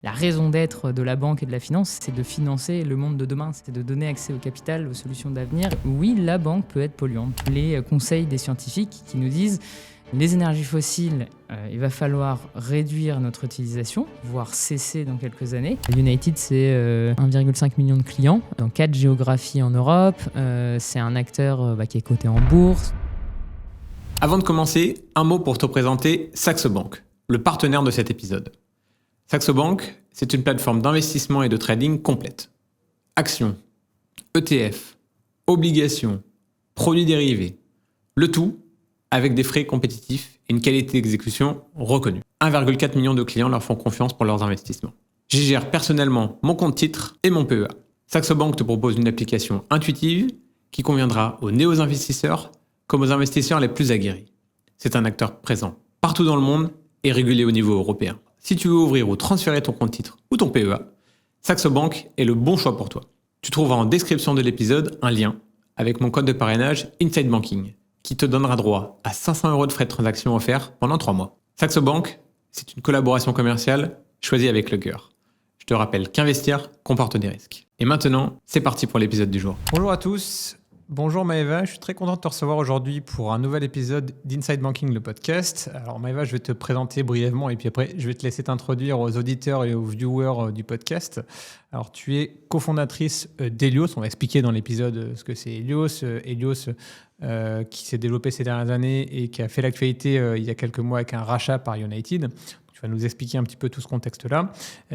La raison d'être de la banque et de la finance, c'est de financer le monde de demain, c'est de donner accès au capital, aux solutions d'avenir. Oui, la banque peut être polluante. Les conseils des scientifiques qui nous disent les énergies fossiles, il va falloir réduire notre utilisation, voire cesser dans quelques années. United, c'est 1,5 million de clients dans 4 géographies en Europe. C'est un acteur qui est coté en bourse. Avant de commencer, un mot pour te présenter Saxo Bank, le partenaire de cet épisode. Saxo Bank, c'est une plateforme d'investissement et de trading complète. Actions, ETF, obligations, produits dérivés, le tout avec des frais compétitifs et une qualité d'exécution reconnue. 1,4 million de clients leur font confiance pour leurs investissements. J'y gère personnellement mon compte titre et mon PEA. Saxo Bank te propose une application intuitive qui conviendra aux néo-investisseurs comme aux investisseurs les plus aguerris. C'est un acteur présent partout dans le monde et régulé au niveau européen. Si tu veux ouvrir ou transférer ton compte titre ou ton PEA, Saxo Bank est le bon choix pour toi. Tu trouveras en description de l'épisode un lien avec mon code de parrainage Inside Banking qui te donnera droit à 500 € de frais de transaction offerts pendant 3 mois. Saxo Bank, c'est une collaboration commerciale choisie avec le cœur. Je te rappelle qu'investir comporte des risques. Et maintenant, c'est parti pour l'épisode du jour. Bonjour à tous. Bonjour Maëva, je suis très content de te recevoir aujourd'hui pour un nouvel épisode d'Inside Banking, le podcast. Alors Maëva, je vais te présenter brièvement et puis après, je vais te laisser t'introduire aux auditeurs et aux viewers du podcast. Alors tu es cofondatrice d'Helios, on va expliquer dans l'épisode ce que c'est Helios. Helios qui s'est développé ces dernières années et qui a fait l'actualité il y a quelques mois avec un rachat par United. Tu vas nous expliquer un petit peu tout ce contexte-là,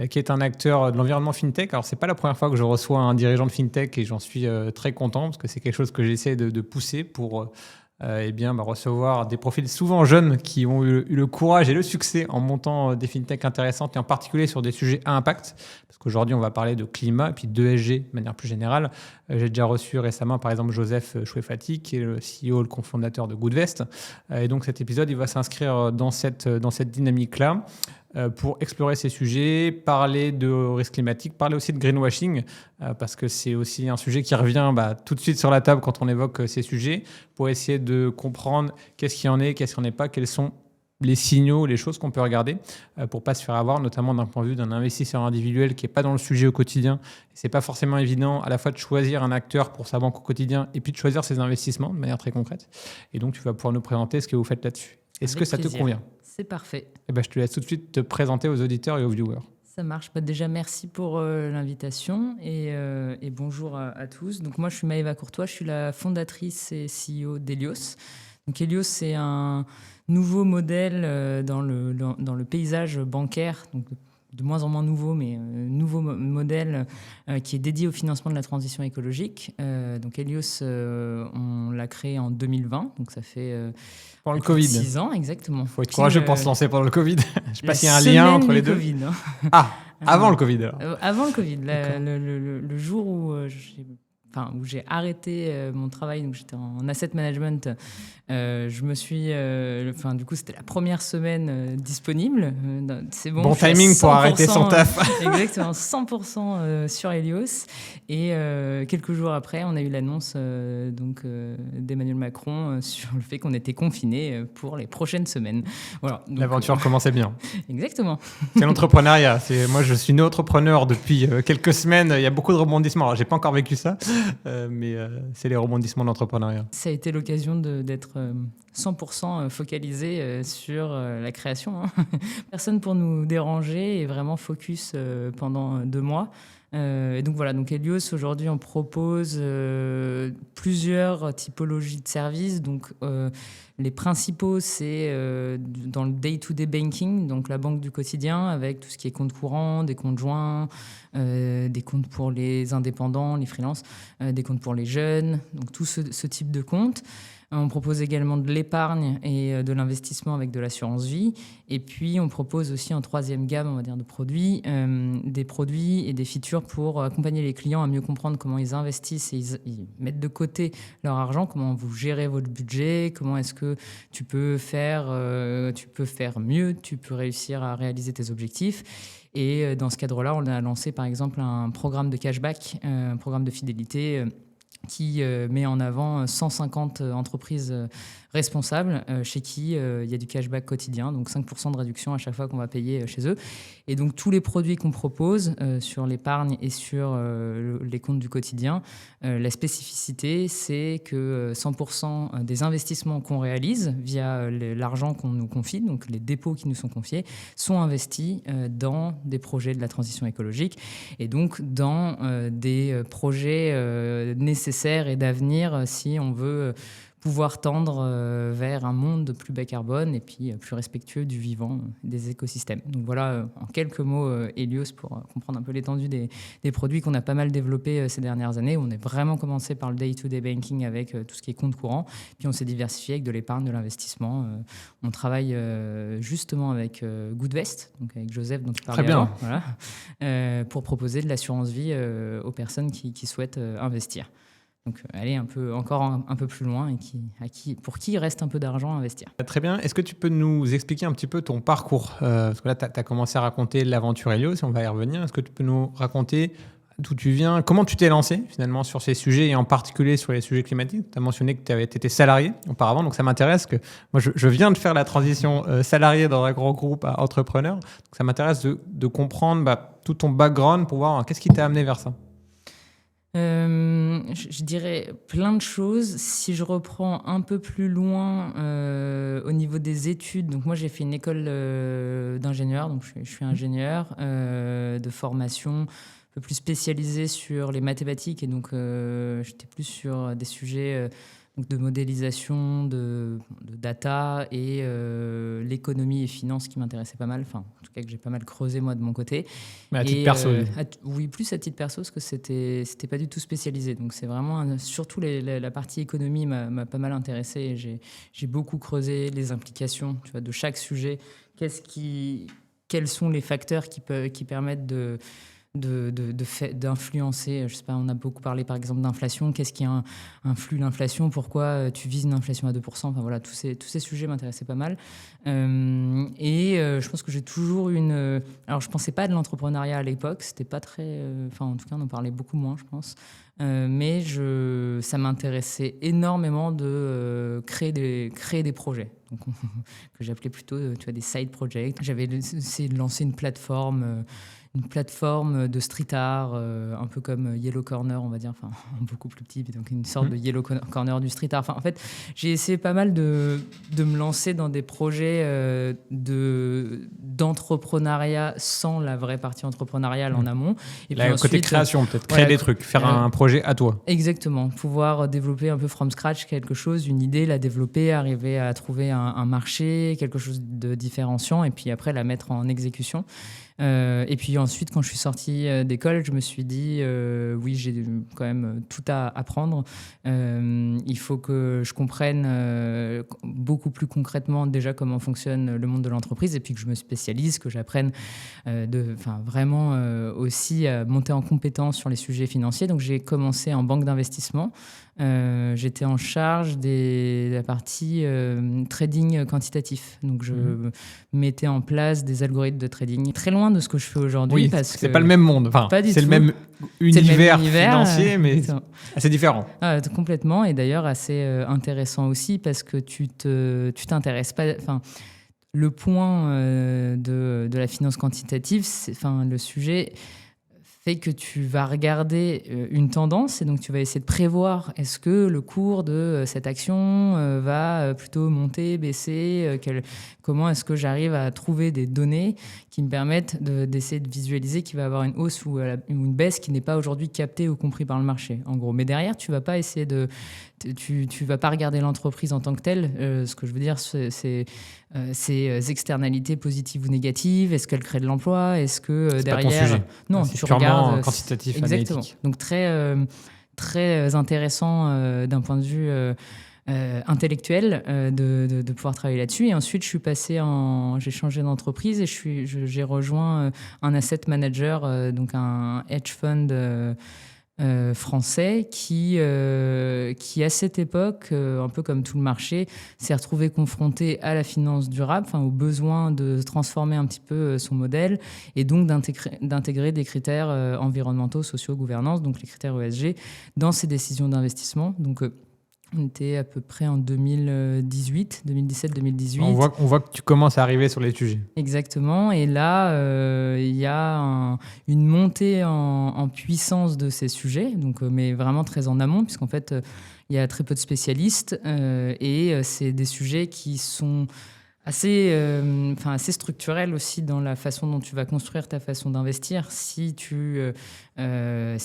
qui est un acteur de l'environnement FinTech. Alors, ce n'est pas la première fois que je reçois un dirigeant de FinTech et j'en suis très content parce que c'est quelque chose que j'essaie de pousser pour recevoir des profils souvent jeunes qui ont eu le courage et le succès en montant des FinTech intéressantes et en particulier sur des sujets à impact. Parce qu'aujourd'hui, on va parler de climat et puis d'ESG de manière plus générale. J'ai déjà reçu récemment, par exemple, Joseph Chouefati, qui est le CEO, le cofondateur de Goodvest. Et donc, cet épisode, il va s'inscrire dans cette dynamique-là pour explorer ces sujets, parler de risque climatique, parler aussi de greenwashing, parce que c'est aussi un sujet qui revient tout de suite sur la table quand on évoque ces sujets, pour essayer de comprendre qu'est-ce qu'il y en est, qu'est-ce qu'il n'y en est pas, quels sont les signaux, les choses qu'on peut regarder pour ne pas se faire avoir, notamment d'un point de vue d'un investisseur individuel qui n'est pas dans le sujet au quotidien. Ce n'est pas forcément évident à la fois de choisir un acteur pour sa banque au quotidien et puis de choisir ses investissements de manière très concrète. Et donc, tu vas pouvoir nous présenter ce que vous faites là-dessus. Est-ce que ça te convient ? C'est parfait. Je te laisse tout de suite te présenter aux auditeurs et aux viewers. Ça marche. Déjà, merci pour l'invitation et bonjour à tous. Donc, moi, je suis Maëva Courtois, je suis la fondatrice et CEO d'Helios. Donc, Helios, c'est un nouveau modèle dans le paysage bancaire, donc de moins en moins nouveau, mais nouveau modèle qui est dédié au financement de la transition écologique. Donc Helios, on l'a créé en 2020, donc ça fait pendant le Covid. 6 ans, exactement. Il faut être courageux pour se lancer pendant le Covid. Je ne sais pas s'il y a un lien entre les deux. COVID, hein. Ah, avant le Covid alors. Avant le Covid, le jour où j'ai arrêté mon travail, donc j'étais en asset management. Je me suis, du coup, c'était la première semaine disponible. C'est bon. Bon timing pour arrêter son taf. Exactement, 100% sur Helios. Et quelques jours après, on a eu l'annonce d'Emmanuel Macron sur le fait qu'on était confinés pour les prochaines semaines. Voilà. Donc, l'aventure commençait bien. Exactement. C'est l'entrepreneuriat. Moi, je suis néo-entrepreneur depuis quelques semaines. Il y a beaucoup de rebondissements. Alors, j'ai pas encore vécu ça. Mais c'est les rebondissements de l'entrepreneuriat. Ça a été l'occasion d'être 100% focalisé sur la création. Personne pour nous déranger et vraiment focus pendant 2 mois. Et donc voilà, donc Helios, aujourd'hui, on propose plusieurs typologies de services. Donc, les principaux, c'est dans le day-to-day banking, donc la banque du quotidien, avec tout ce qui est compte courant, des comptes joints, des comptes pour les indépendants, les freelances, des comptes pour les jeunes, donc tout ce type de comptes. On propose également de l'épargne et de l'investissement avec de l'assurance vie. Et puis, on propose aussi en 3e gamme, on va dire, de produits, des produits et des features pour accompagner les clients à mieux comprendre comment ils investissent et ils mettent de côté leur argent, comment vous gérez votre budget, comment est-ce que tu peux faire mieux, tu peux réussir à réaliser tes objectifs. Et dans ce cadre-là, on a lancé par exemple un programme de cashback, un programme de fidélité qui met en avant 150 entreprises responsables chez qui il y a du cashback quotidien, donc 5% de réduction à chaque fois qu'on va payer chez eux. Et donc tous les produits qu'on propose sur l'épargne et sur les comptes du quotidien, la spécificité, c'est que 100% des investissements qu'on réalise via l'argent qu'on nous confie, donc les dépôts qui nous sont confiés, sont investis dans des projets de la transition écologique et donc dans des projets nécessaires et d'avenir si on veut pouvoir tendre vers un monde plus bas carbone et puis plus respectueux du vivant, des écosystèmes. Donc voilà, en quelques mots, Helios, pour comprendre un peu l'étendue des produits qu'on a pas mal développés ces dernières années. On est vraiment commencé par le day-to-day banking avec tout ce qui est compte courant, puis on s'est diversifié avec de l'épargne, de l'investissement. On travaille justement avec Goodvest, donc avec Joseph dont tu parlais avant, voilà, pour proposer de l'assurance vie aux personnes qui souhaitent investir. Donc aller encore un peu plus loin et pour qui il reste un peu d'argent à investir. Très bien. Est-ce que tu peux nous expliquer un petit peu ton parcours parce que là, tu as commencé à raconter l'aventure Helios, on va y revenir. Est-ce que tu peux nous raconter d'où tu viens, comment tu t'es lancé finalement sur ces sujets et en particulier sur les sujets climatiques? Tu as mentionné que tu avais été salarié auparavant, donc ça m'intéresse que moi je viens de faire la transition salarié dans un grand groupe à entrepreneur. Donc ça m'intéresse de comprendre tout ton background pour voir qu'est-ce qui t'a amené vers ça. Je dirais plein de choses. Si je reprends un peu plus loin au niveau des études, donc moi j'ai fait une école d'ingénieur, donc je suis ingénieur de formation un peu plus spécialisée sur les mathématiques et donc j'étais plus sur des sujets donc de modélisation, de data et l'économie et finance qui m'intéressaient pas mal. Enfin, en tout cas, que j'ai pas mal creusé moi de mon côté. Mais à titre perso oui, plus à titre perso, parce que c'était pas du tout spécialisé. Donc c'est vraiment, surtout la partie économie m'a pas mal intéressé. Et j'ai beaucoup creusé les implications, tu vois, de chaque sujet. Quels sont les facteurs qui permettent d'influencer, je sais pas, on a beaucoup parlé par exemple d'inflation, qu'est-ce qui influe l'inflation, pourquoi tu vises une inflation à 2%, enfin voilà, tous ces sujets m'intéressaient pas mal. Je pense que j'ai toujours alors je pensais pas à de l'entrepreneuriat à l'époque, c'était pas très, en tout cas on en parlait beaucoup moins je pense, mais ça m'intéressait énormément de créer des projets. Donc, que j'appelais plutôt tu vois, des side projects. J'avais essayé de lancer une plateforme de street art, un peu comme Yellow Corner, on va dire, enfin beaucoup plus petit, donc une sorte de Yellow Corner du street art. Enfin, en fait, j'ai essayé pas mal de me lancer dans des projets d'entrepreneuriat sans la vraie partie entrepreneuriale en amont. Et puis côté création, peut-être, créer des trucs, faire un projet à toi. Exactement, pouvoir développer un peu from scratch quelque chose, une idée, la développer, arriver à trouver un marché, quelque chose de différenciant, et puis après la mettre en exécution. Et puis ensuite, quand je suis sorti d'école, je me suis dit oui, j'ai quand même tout à apprendre. Il faut que je comprenne beaucoup plus concrètement déjà comment fonctionne le monde de l'entreprise et puis que je me spécialise, que j'apprenne vraiment aussi à monter en compétence sur les sujets financiers. Donc j'ai commencé en banque d'investissement. J'étais en charge de la partie trading quantitatif. Donc, je mettais en place des algorithmes de trading très loin de ce que je fais aujourd'hui. Oui, parce c'est que pas le même monde. Enfin, pas du c'est tout. le même univers financier, mais assez différent. Complètement. Et d'ailleurs, assez intéressant aussi parce que tu t'intéresses pas. Enfin, le point de la finance quantitative, le sujet fait que tu vas regarder une tendance et donc tu vas essayer de prévoir est-ce que le cours de cette action va plutôt monter, baisser, comment est-ce que j'arrive à trouver des données qui me permettent d'essayer de visualiser qu'il va y avoir une hausse ou une baisse qui n'est pas aujourd'hui captée ou compris par le marché, en gros. Mais derrière, tu vas pas essayer tu vas pas regarder l'entreprise en tant que telle. Ce que je veux dire, c'est ses externalités positives ou négatives. Est-ce qu'elle crée de l'emploi? Est-ce que derrière... Pas ton sujet. Non, c'est tu purement regardes... quantitatif, exactement. analytique. Donc très intéressant d'un point de vue intellectuel de pouvoir travailler là-dessus. Et ensuite, j'ai changé d'entreprise et j'ai rejoint un asset manager, donc un hedge fund français qui, à cette époque, un peu comme tout le marché, s'est retrouvé confronté à la finance durable, au besoin de transformer un petit peu son modèle et donc d'intégrer des critères environnementaux, sociaux, gouvernance, donc les critères ESG, dans ses décisions d'investissement. Donc, on était à peu près en 2017-2018. On voit que tu commences à arriver sur les sujets. Exactement. Et là, il y a une montée en puissance de ces sujets, donc, mais vraiment très en amont, puisqu'en fait, il y a très peu de spécialistes et c'est des sujets qui sont assez structurels aussi dans la façon dont tu vas construire ta façon d'investir. La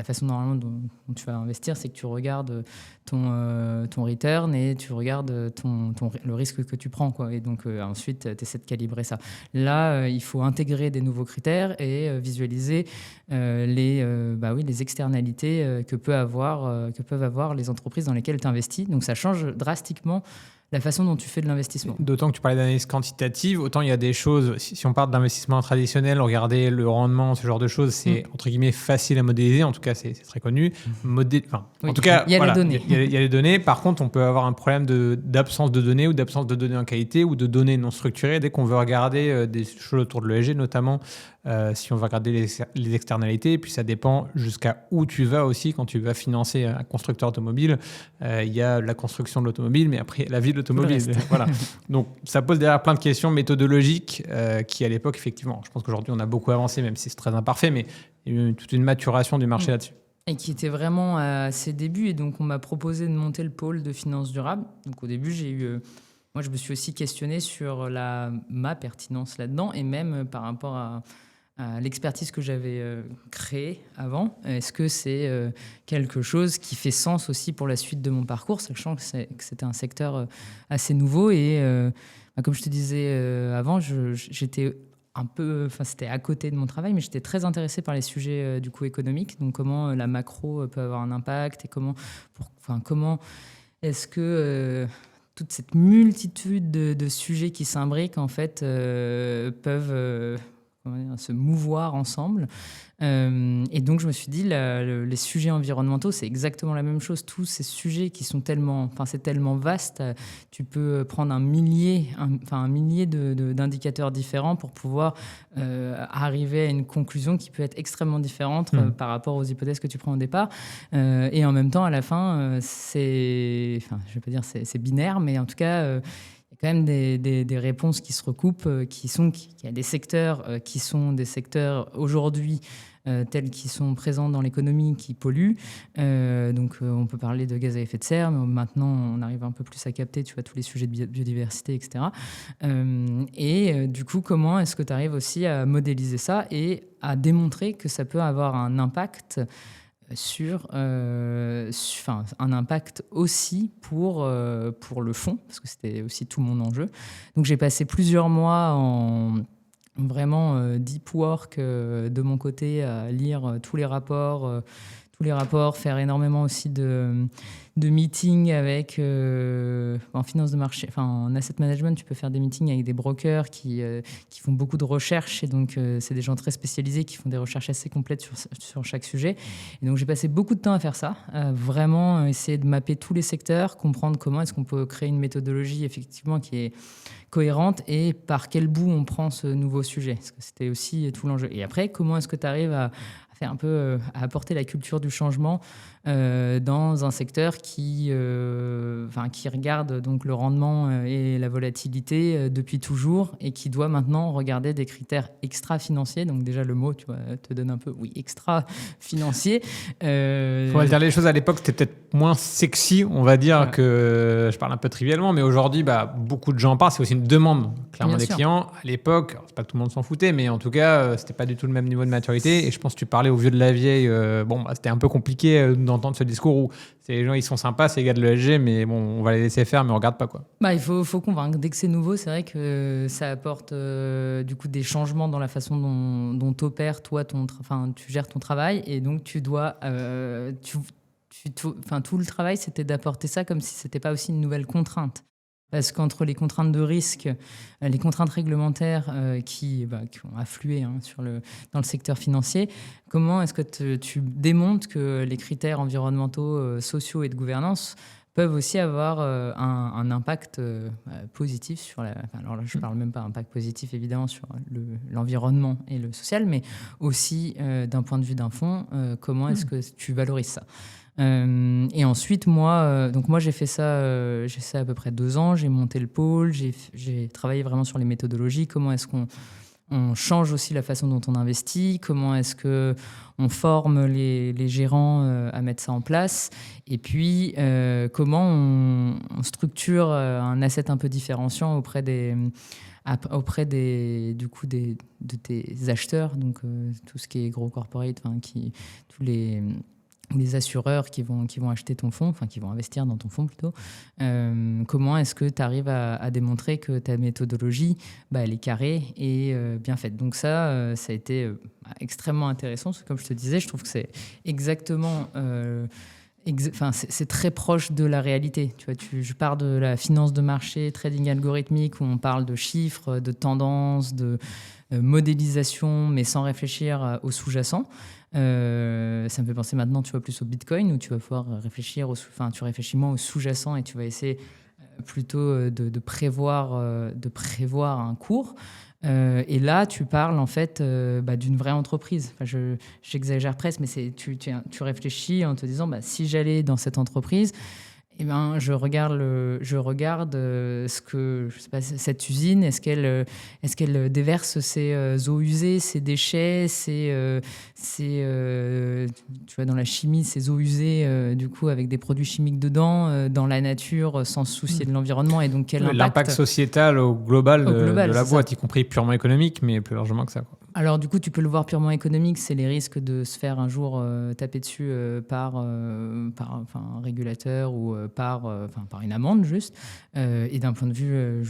façon normalement dont tu vas investir, c'est que tu regardes ton return et tu regardes le risque que tu prends, quoi. Et donc ensuite, tu essaies de calibrer ça. Là, il faut intégrer des nouveaux critères et visualiser les externalités que peuvent avoir les entreprises dans lesquelles tu investis. Donc ça change drastiquement la façon dont tu fais de l'investissement. D'autant que tu parlais d'analyse quantitative, autant il y a des choses, si on parle d'investissement traditionnel, regarder le rendement, ce genre de choses, c'est entre guillemets facile à modéliser, en tout cas c'est très connu. Les données. Il y a les données. Par contre, on peut avoir un problème d'absence de données ou d'absence de données en qualité ou de données non structurées dès qu'on veut regarder des choses autour de l'ESG, notamment si on va regarder les externalités. Et puis ça dépend jusqu'à où tu vas aussi quand tu vas financer un constructeur automobile. Il y a la construction de l'automobile, mais après la vie de l'automobile. Voilà. Donc ça pose derrière plein de questions méthodologiques qui à l'époque, effectivement, je pense qu'aujourd'hui on a beaucoup avancé, même si c'est très imparfait, mais il y a eu toute une maturation du marché là-dessus. Et qui était vraiment à ses débuts. Et donc on m'a proposé de monter le pôle de finance durable. Donc au début, moi je me suis aussi questionné sur ma pertinence là-dedans et même par rapport à l'expertise que j'avais créée avant. Est-ce que c'est quelque chose qui fait sens aussi pour la suite de mon parcours, sachant que c'était un secteur assez nouveau et comme je te disais avant, j'étais un peu, c'était à côté de mon travail, mais j'étais très intéressée par les sujets du coup économiques, donc comment la macro peut avoir un impact et comment est-ce que toute cette multitude de sujets qui s'imbriquent en fait peuvent se mouvoir ensemble. Et donc, je me suis dit, les sujets environnementaux, c'est exactement la même chose. Tous ces sujets qui sont c'est tellement vaste, tu peux prendre un millier d'indicateurs différents pour pouvoir arriver à une conclusion qui peut être extrêmement différente par rapport aux hypothèses que tu prends au départ. Et en même temps, à la fin, je vais pas dire c'est binaire, mais en tout cas, quand même des réponses qui se recoupent, qu'il y a des secteurs qui sont des secteurs aujourd'hui tels qu'ils sont présents dans l'économie qui polluent. Donc on peut parler de gaz à effet de serre, mais maintenant on arrive un peu plus à capter tous les sujets de biodiversité, etc. Du coup, comment est-ce que tu arrives aussi à modéliser ça et à démontrer que ça peut avoir un impact un impact aussi pour le fond, parce que c'était aussi tout mon enjeu. Donc j'ai passé plusieurs mois en vraiment deep work de mon côté à lire tous les rapports, faire énormément aussi de meetings avec en finance de marché, en asset management, tu peux faire des meetings avec des brokers qui font beaucoup de recherches et donc c'est des gens très spécialisés qui font des recherches assez complètes sur chaque sujet. Et donc j'ai passé beaucoup de temps à faire ça, à vraiment essayer de mapper tous les secteurs, comprendre comment est-ce qu'on peut créer une méthodologie effectivement qui est cohérente et par quel bout on prend ce nouveau sujet. Parce que c'était aussi tout l'enjeu. Et après, comment est-ce que tu arrives à faire un peu, à apporter la culture du changement dans un secteur qui regarde donc le rendement et la volatilité depuis toujours et qui doit maintenant regarder des critères extra-financiers. Donc déjà, le mot, tu vois, te donne un peu, extra-financier. On va dire les choses à l'époque, c'était peut-être moins sexy, on va dire, que je parle un peu trivialement, mais aujourd'hui, beaucoup de gens en parlent. C'est aussi une demande, clairement, des clients. À l'époque, c'est pas que tout le monde s'en foutait, mais en tout cas, c'était pas du tout le même niveau de maturité. Et je pense que tu parlais aux vieux de la vieille. C'était un peu compliqué d'entendre ce discours où les gens, ils sont sympas, c'est les gars de l'ESG, mais bon, on va les laisser faire, mais on regarde pas, quoi. Il faut convaincre. Dès que c'est nouveau, c'est vrai que ça apporte du coup des changements dans la façon dont t'opères, toi, tu gères ton travail, et donc tu dois tout le travail, c'était d'apporter ça comme si c'était pas aussi une nouvelle contrainte. Parce qu'entre les contraintes de risque, les contraintes réglementaires qui ont afflué dans le secteur financier, comment est-ce que tu démontres que les critères environnementaux, sociaux et de gouvernance peuvent aussi avoir un impact positif sur alors là, je ne parle même pas d'impact positif, évidemment, sur l'environnement et le social, mais aussi d'un point de vue d'un fonds, comment est-ce que tu valorises ça? Et ensuite, moi, j'ai fait ça, j'ai fait à peu près 2 ans. J'ai monté le pôle, j'ai travaillé vraiment sur les méthodologies. Comment est-ce qu'on change aussi la façon dont on investit? Comment est-ce qu'on forme les gérants à mettre ça en place? Et puis, comment on structure un asset un peu différenciant auprès de tes acheteurs, donc tout ce qui est gros corporate, tous les assureurs qui vont acheter ton fonds, qui vont investir dans ton fonds plutôt. Comment est-ce que tu arrives à démontrer que ta méthodologie, elle est carrée et bien faite? Donc ça a été extrêmement intéressant, parce que comme je te disais, je trouve que c'est exactement... c'est très proche de la réalité. Tu vois, je pars de la finance de marché, trading algorithmique, où on parle de chiffres, de tendances, de modélisation, mais sans réfléchir au sous-jacent. Ça me fait penser maintenant, tu vois, plus au Bitcoin, où tu vas pouvoir réfléchir tu réfléchis moins au sous-jacent et tu vas essayer plutôt de prévoir un cours. Et là, tu parles en fait d'une vraie entreprise. J'exagère presque, mais tu réfléchis en te disant, si j'allais dans cette entreprise, je regarde ce que, je sais pas, cette usine, est-ce qu'elle déverse ses eaux usées, ses déchets, tu vois, dans la chimie, ces eaux usées, du coup, avec des produits chimiques dedans, dans la nature, sans se soucier de l'environnement, et donc quel impact? L'impact sociétal au global de la boîte, ça. y compris purement économique, mais plus largement que ça, quoi. Alors du coup, tu peux le voir purement économique, c'est les risques de se faire un jour taper dessus par un régulateur ou par une amende juste. Et d'un point de vue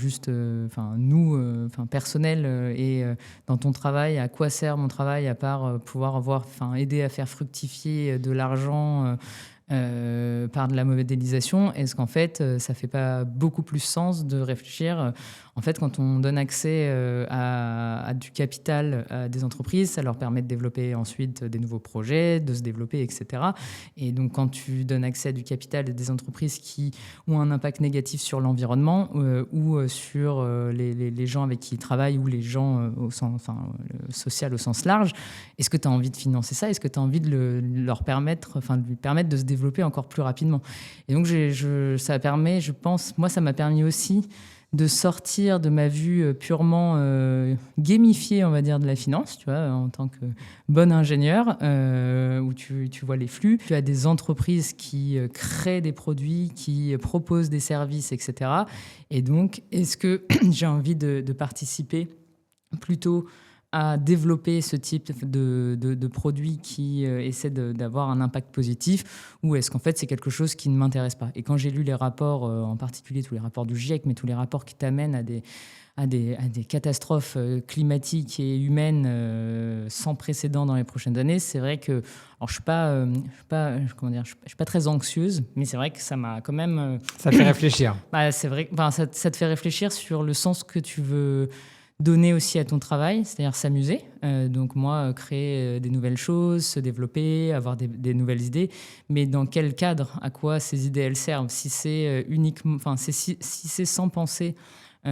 personnel et dans ton travail, à quoi sert mon travail à part pouvoir aider à faire fructifier de l'argent par de la modélisation? Est-ce qu'en fait, ça fait pas beaucoup plus sens de réfléchir en fait, quand on donne accès à du capital à des entreprises, ça leur permet de développer ensuite des nouveaux projets, de se développer, etc. Et donc, quand tu donnes accès à du capital à des entreprises qui ont un impact négatif sur l'environnement ou sur les gens avec qui ils travaillent, ou les gens au sens social au sens large, est-ce que tu as envie de financer ça? Est-ce que tu as envie de lui permettre de se développer encore plus rapidement? Et donc, ça permet, je pense, moi, ça m'a permis aussi de sortir de ma vue purement gamifiée, on va dire, de la finance, tu vois, en tant que bon ingénieur, où tu vois les flux. Tu as des entreprises qui créent des produits, qui proposent des services, etc. Et donc, est-ce que j'ai envie de participer plutôt à développer ce type de produits qui essaient d'avoir un impact positif, ou est-ce qu'en fait c'est quelque chose qui ne m'intéresse pas? Et quand j'ai lu les rapports, en particulier tous les rapports du GIEC, mais tous les rapports qui t'amènent à des catastrophes climatiques et humaines sans précédent dans les prochaines années, c'est vrai que, alors je suis pas très anxieuse, mais c'est vrai que ça m'a quand même ça fait réfléchir. C'est vrai, ça te fait réfléchir sur le sens que tu veux donner aussi à ton travail, c'est-à-dire s'amuser. Donc moi, créer des nouvelles choses, se développer, avoir des nouvelles idées, mais dans quel cadre? À quoi ces idées elles servent? Si c'est si c'est sans penser aux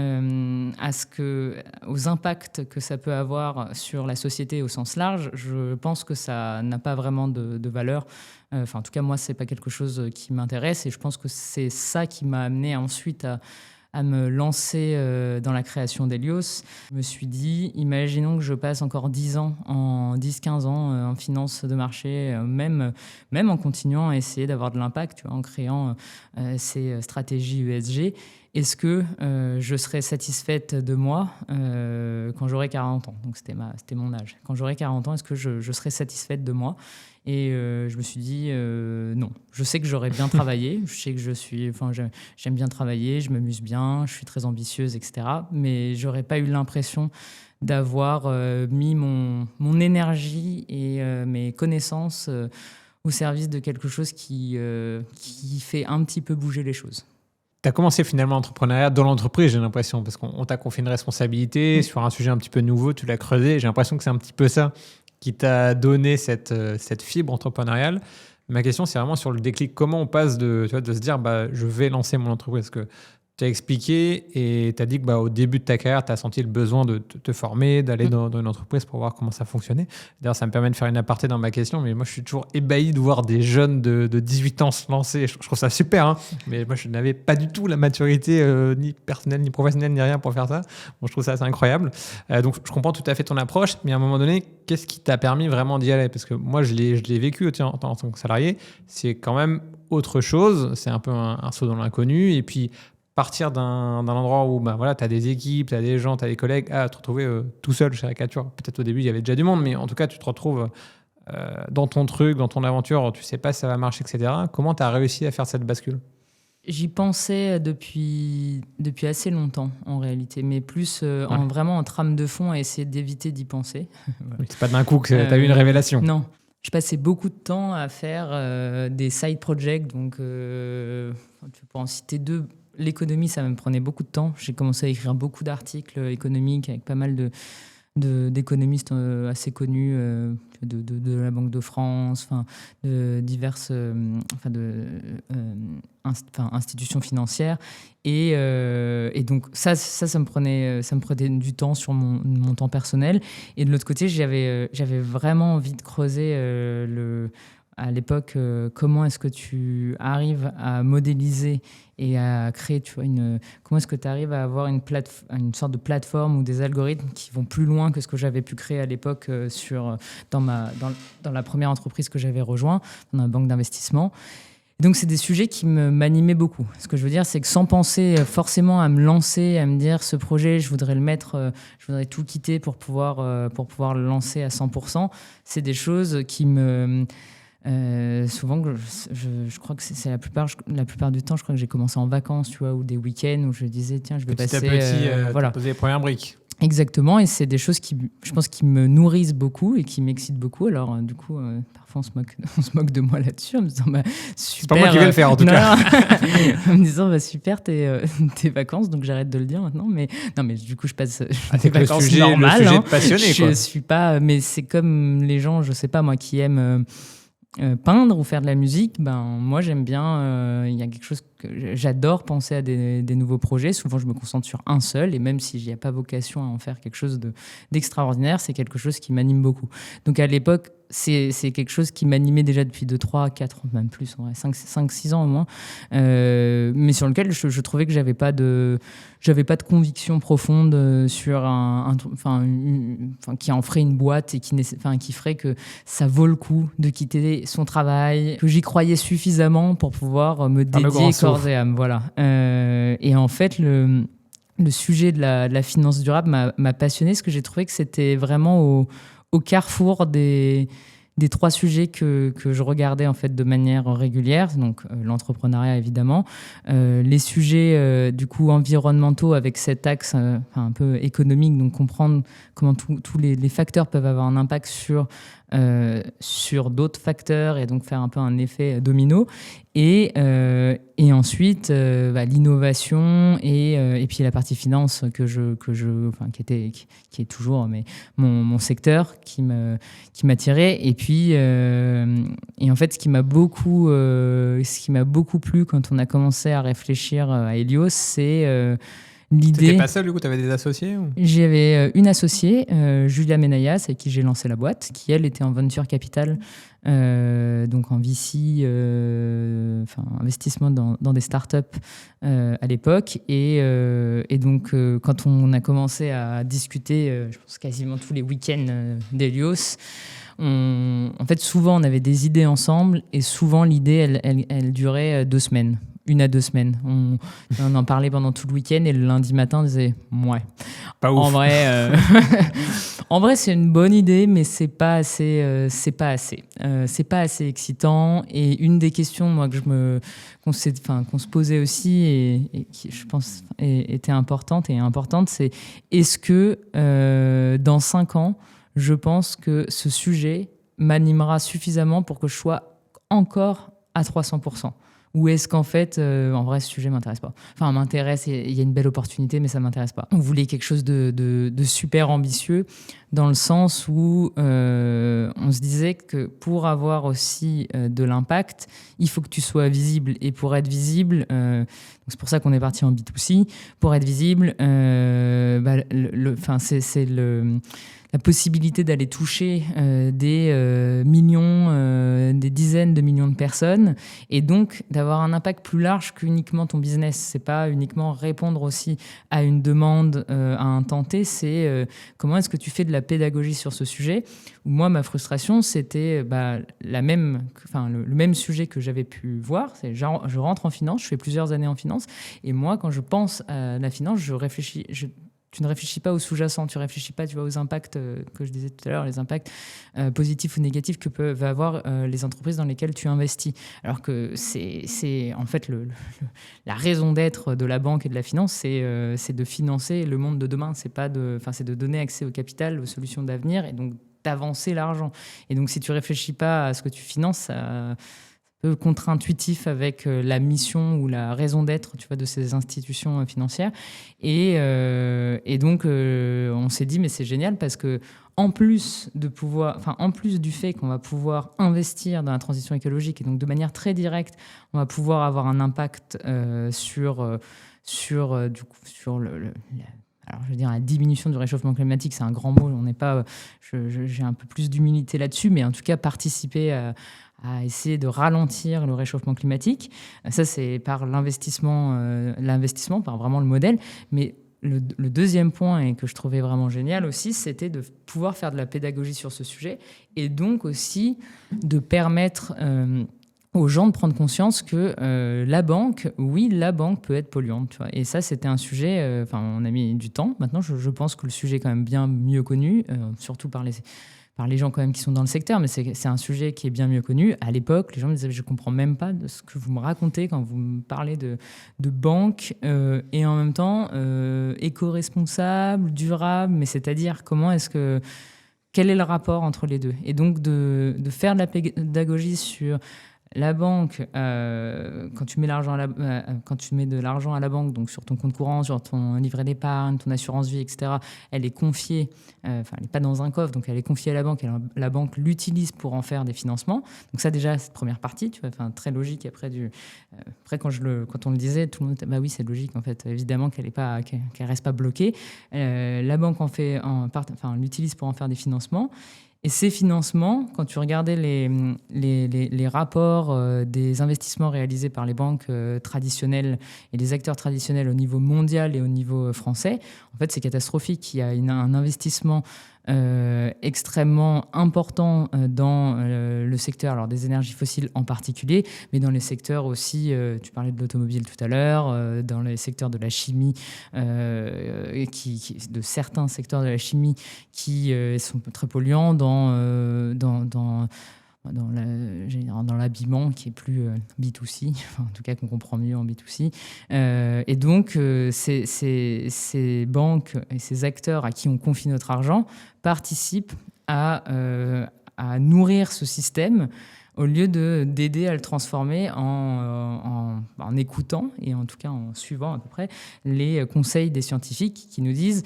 impacts que ça peut avoir sur la société au sens large, je pense que ça n'a pas vraiment de valeur. En tout cas, moi, c'est pas quelque chose qui m'intéresse, et je pense que c'est ça qui m'a amené ensuite à me lancer dans la création d'Helios. Je me suis dit, imaginons que je passe encore 10 ans, 10-15 ans en finance de marché, même en continuant à essayer d'avoir de l'impact, tu vois, en créant ces stratégies ESG. Est-ce que je serai satisfaite de moi quand j'aurai 40 ans? Donc c'était mon âge. Quand j'aurai 40 ans, est-ce que je serai satisfaite de moi? Et je me suis dit non. Je sais que j'aurais bien travaillé. Je sais que j'aime bien travailler, je m'amuse bien, je suis très ambitieuse, etc. Mais j'aurais pas eu l'impression d'avoir mis mon énergie et mes connaissances au service de quelque chose qui fait un petit peu bouger les choses. as commencé finalement l'entrepreneuriat dans l'entreprise, j'ai l'impression, parce qu'on t'a confié une responsabilité sur un sujet un petit peu nouveau, tu l'as creusé. J'ai l'impression que c'est un petit peu ça qui t'a donné cette fibre entrepreneuriale. Ma question, c'est vraiment sur le déclic. Comment on passe de se dire je vais lancer mon entreprise? Parce que tu as expliqué et tu as dit que au début de ta carrière, tu as senti le besoin de te former, d'aller dans une entreprise pour voir comment ça fonctionnait. D'ailleurs, ça me permet de faire une aparté dans ma question, mais moi, je suis toujours ébahi de voir des jeunes de 18 ans se lancer. Je trouve ça super, hein, mais moi, je n'avais pas du tout la maturité ni personnelle, ni professionnelle, ni rien pour faire ça. Bon, je trouve ça assez incroyable. Donc, je comprends tout à fait ton approche, mais à un moment donné, qu'est-ce qui t'a permis vraiment d'y aller? Parce que moi, je l'ai vécu en tant que salarié. C'est quand même autre chose. C'est un peu un saut dans l'inconnu. Et puis, partir d'un endroit où tu as des équipes, tu as des gens, tu as des collègues, à te retrouver tout seul chez Acature. Peut-être au début, il y avait déjà du monde, mais en tout cas, tu te retrouves dans ton truc, dans ton aventure, tu sais pas si ça va marcher, etc. Comment tu as réussi à faire cette bascule? J'y pensais depuis assez longtemps, en réalité, mais plus vraiment en trame de fond à essayer d'éviter d'y penser. Voilà. C'est pas d'un coup que tu as eu une révélation. Non. Je passais beaucoup de temps à faire des side projects, donc pour en citer deux. L'économie, ça me prenait beaucoup de temps. J'ai commencé à écrire beaucoup d'articles économiques avec pas mal d'économistes assez connus de la Banque de France, de diverses institutions financières. Et donc ça me prenait du temps sur mon temps personnel. Et de l'autre côté, j'avais vraiment envie de creuser à l'époque, comment est-ce que tu arrives à modéliser et à créer, comment est-ce que tu arrives à avoir une sorte de plateforme ou des algorithmes qui vont plus loin que ce que j'avais pu créer à l'époque dans la première entreprise que j'avais rejoint, dans la banque d'investissement. Et donc, c'est des sujets qui m'animaient beaucoup. Ce que je veux dire, c'est que sans penser forcément à me lancer, à me dire ce projet, je voudrais le mettre, je voudrais tout quitter pour pouvoir le lancer à 100%, c'est des choses qui me... souvent, je crois que c'est la plupart du temps, je crois que j'ai commencé en vacances, ou des week-ends où je disais, tiens, je vais petit passer... à petit, voilà. poser les premières briques. Exactement, et c'est des choses qui, je pense, qui me nourrissent beaucoup et qui m'excitent beaucoup. Alors, du coup, parfois, on se moque de moi là-dessus en me disant, super... C'est pas moi qui vais le faire, en tout cas. En me disant, super, tes vacances, donc j'arrête de le dire maintenant. Mais non, mais du coup, je passe des vacances normales. Le sujet de passionné, quoi. Je suis pas... Mais c'est comme les gens, je sais pas, moi, qui aiment... peindre ou faire de la musique, moi j'aime bien, il y a quelque chose que j'adore penser à des nouveaux projets. Souvent je me concentre sur un seul, et même si je n'ai pas vocation à en faire quelque chose d'extraordinaire, c'est quelque chose qui m'anime beaucoup. Donc à l'époque, c'est quelque chose qui m'animait déjà depuis 2, 3, 4, même plus, 5, 6 ans au moins, mais sur lequel je trouvais que j'avais pas de conviction profonde sur qui en ferait une boîte et qui ferait que ça vaut le coup de quitter son travail, que j'y croyais suffisamment pour pouvoir me dédier corps et âme. Voilà. Et en fait, le sujet de la finance durable m'a passionné, parce que j'ai trouvé que c'était vraiment au carrefour des 3 sujets que je regardais en fait de manière régulière, donc l'entrepreneuriat évidemment, les sujets du coup environnementaux avec cet axe un peu économique, donc comprendre comment tous les facteurs peuvent avoir un impact sur d'autres facteurs et donc faire un peu un effet domino, et ensuite l'innovation et puis la partie finance qui est toujours mon secteur qui m'attirait. Et puis et en fait ce qui m'a beaucoup plu quand on a commencé à réfléchir à Helios, c'est l'idée... T'étais pas seul, du coup, t'avais des associés ou... J'avais une associée, Julia Menayas, avec qui j'ai lancé la boîte, qui elle était en venture capital, donc en VC, investissement dans des startups à l'époque. Et donc, quand on a commencé à discuter, je pense quasiment tous les week-ends d'Helios, en fait, souvent on avait des idées ensemble, et souvent l'idée, elle durait 2 semaines. 1 à 2 semaines. On en parlait pendant tout le week-end, et le lundi matin, on disait ouais. Pas ouf. En vrai, c'est une bonne idée, mais c'est pas assez. C'est pas assez excitant. Et une des questions, moi, qu'on se posait aussi, et qui, je pense, était importante, c'est: est-ce que dans 5 ans, je pense que ce sujet m'animera suffisamment pour que je sois encore à 300% ? ou est-ce qu'en fait, en vrai, ce sujet m'intéresse pas. Enfin, m'intéresse, il y a une belle opportunité, mais ça m'intéresse pas. On voulait quelque chose de super ambitieux, dans le sens où on se disait que pour avoir aussi de l'impact, il faut que tu sois visible. Et pour être visible, c'est pour ça qu'on est parti en B2C. Pour être visible, c'est la possibilité d'aller toucher des millions, des dizaines de millions de personnes, et donc d'avoir un impact plus large qu'uniquement ton business. C'est pas uniquement répondre aussi à une demande à un temps T, c'est comment est-ce que tu fais de la pédagogie sur ce sujet. Moi, ma frustration, c'était le même sujet que j'avais pu voir. C'est je rentre en finance, je fais plusieurs années en finance, et moi, quand je pense à la finance, tu ne réfléchis pas aux sous-jacents, tu ne réfléchis pas, aux impacts que je disais tout à l'heure, les impacts positifs ou négatifs que peuvent avoir les entreprises dans lesquelles tu investis. Alors que c'est en fait la raison d'être de la banque et de la finance, c'est de financer le monde de demain. C'est de donner accès au capital, aux solutions d'avenir, et donc d'avancer l'argent. Et donc si tu ne réfléchis pas à ce que tu finances, ça peu contre-intuitif avec la mission ou la raison d'être, de ces institutions financières. Et donc, on s'est dit, mais c'est génial, parce que en plus du fait qu'on va pouvoir investir dans la transition écologique, et donc de manière très directe, on va pouvoir avoir un impact sur alors, je veux dire, la diminution du réchauffement climatique, c'est un grand mot. On n'est pas, j'ai un peu plus d'humilité là-dessus, mais en tout cas, participer à essayer de ralentir le réchauffement climatique. Ça, c'est par l'investissement, par vraiment le modèle. Mais le deuxième point, et que je trouvais vraiment génial aussi, c'était de pouvoir faire de la pédagogie sur ce sujet, et donc aussi de permettre aux gens de prendre conscience que la banque peut être polluante. Et ça, c'était un sujet, on a mis du temps. Maintenant, je pense que le sujet est quand même bien mieux connu, surtout par les gens quand même qui sont dans le secteur, mais c'est un sujet qui est bien mieux connu. À l'époque, les gens me disaient, je ne comprends même pas de ce que vous me racontez quand vous me parlez de banque, et en même temps éco-responsable, durable, mais c'est-à-dire quel est le rapport entre les deux? Et donc de faire de la pédagogie sur la banque, quand tu mets de l'argent à la banque, donc sur ton compte courant, sur ton livret d'épargne, ton assurance vie, etc., elle est confiée, elle n'est pas dans un coffre, donc elle est confiée à la banque, et la banque l'utilise pour en faire des financements. Donc ça, déjà, cette première partie, très logique. Après, quand on le disait, tout le monde était, oui, c'est logique, en fait, évidemment qu'elle reste pas bloquée. La banque l'utilise pour en faire des financements. Et ces financements, quand tu regardais les rapports des investissements réalisés par les banques traditionnelles et les acteurs traditionnels au niveau mondial et au niveau français, en fait, c'est catastrophique. Il y a un investissement extrêmement important dans le secteur, alors des énergies fossiles en particulier, mais dans les secteurs aussi, tu parlais de l'automobile tout à l'heure, dans les secteurs de la chimie, de certains secteurs de la chimie qui sont très polluants, dans l'habillement qui est plus B2C, en tout cas qu'on comprend mieux en B2C. Et donc, ces banques et ces acteurs à qui on confie notre argent participent à nourrir ce système, au lieu d'aider à le transformer en écoutant, et en tout cas en suivant à peu près les conseils des scientifiques qui nous disent: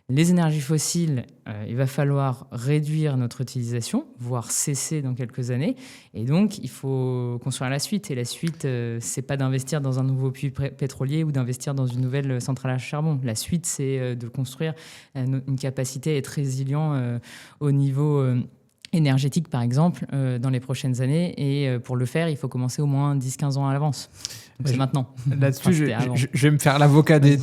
les énergies fossiles, il va falloir réduire notre utilisation, voire cesser dans quelques années. Et donc, il faut construire la suite. Et la suite, c'est pas d'investir dans un nouveau puits pétrolier ou d'investir dans une nouvelle centrale à charbon. La suite, c'est de construire une capacité à être résilient au niveau énergétique, par exemple, dans les prochaines années. Et pour le faire, il faut commencer au moins 10-15 ans à l'avance. Donc c'est maintenant. Là-dessus, je vais me faire l'avocat du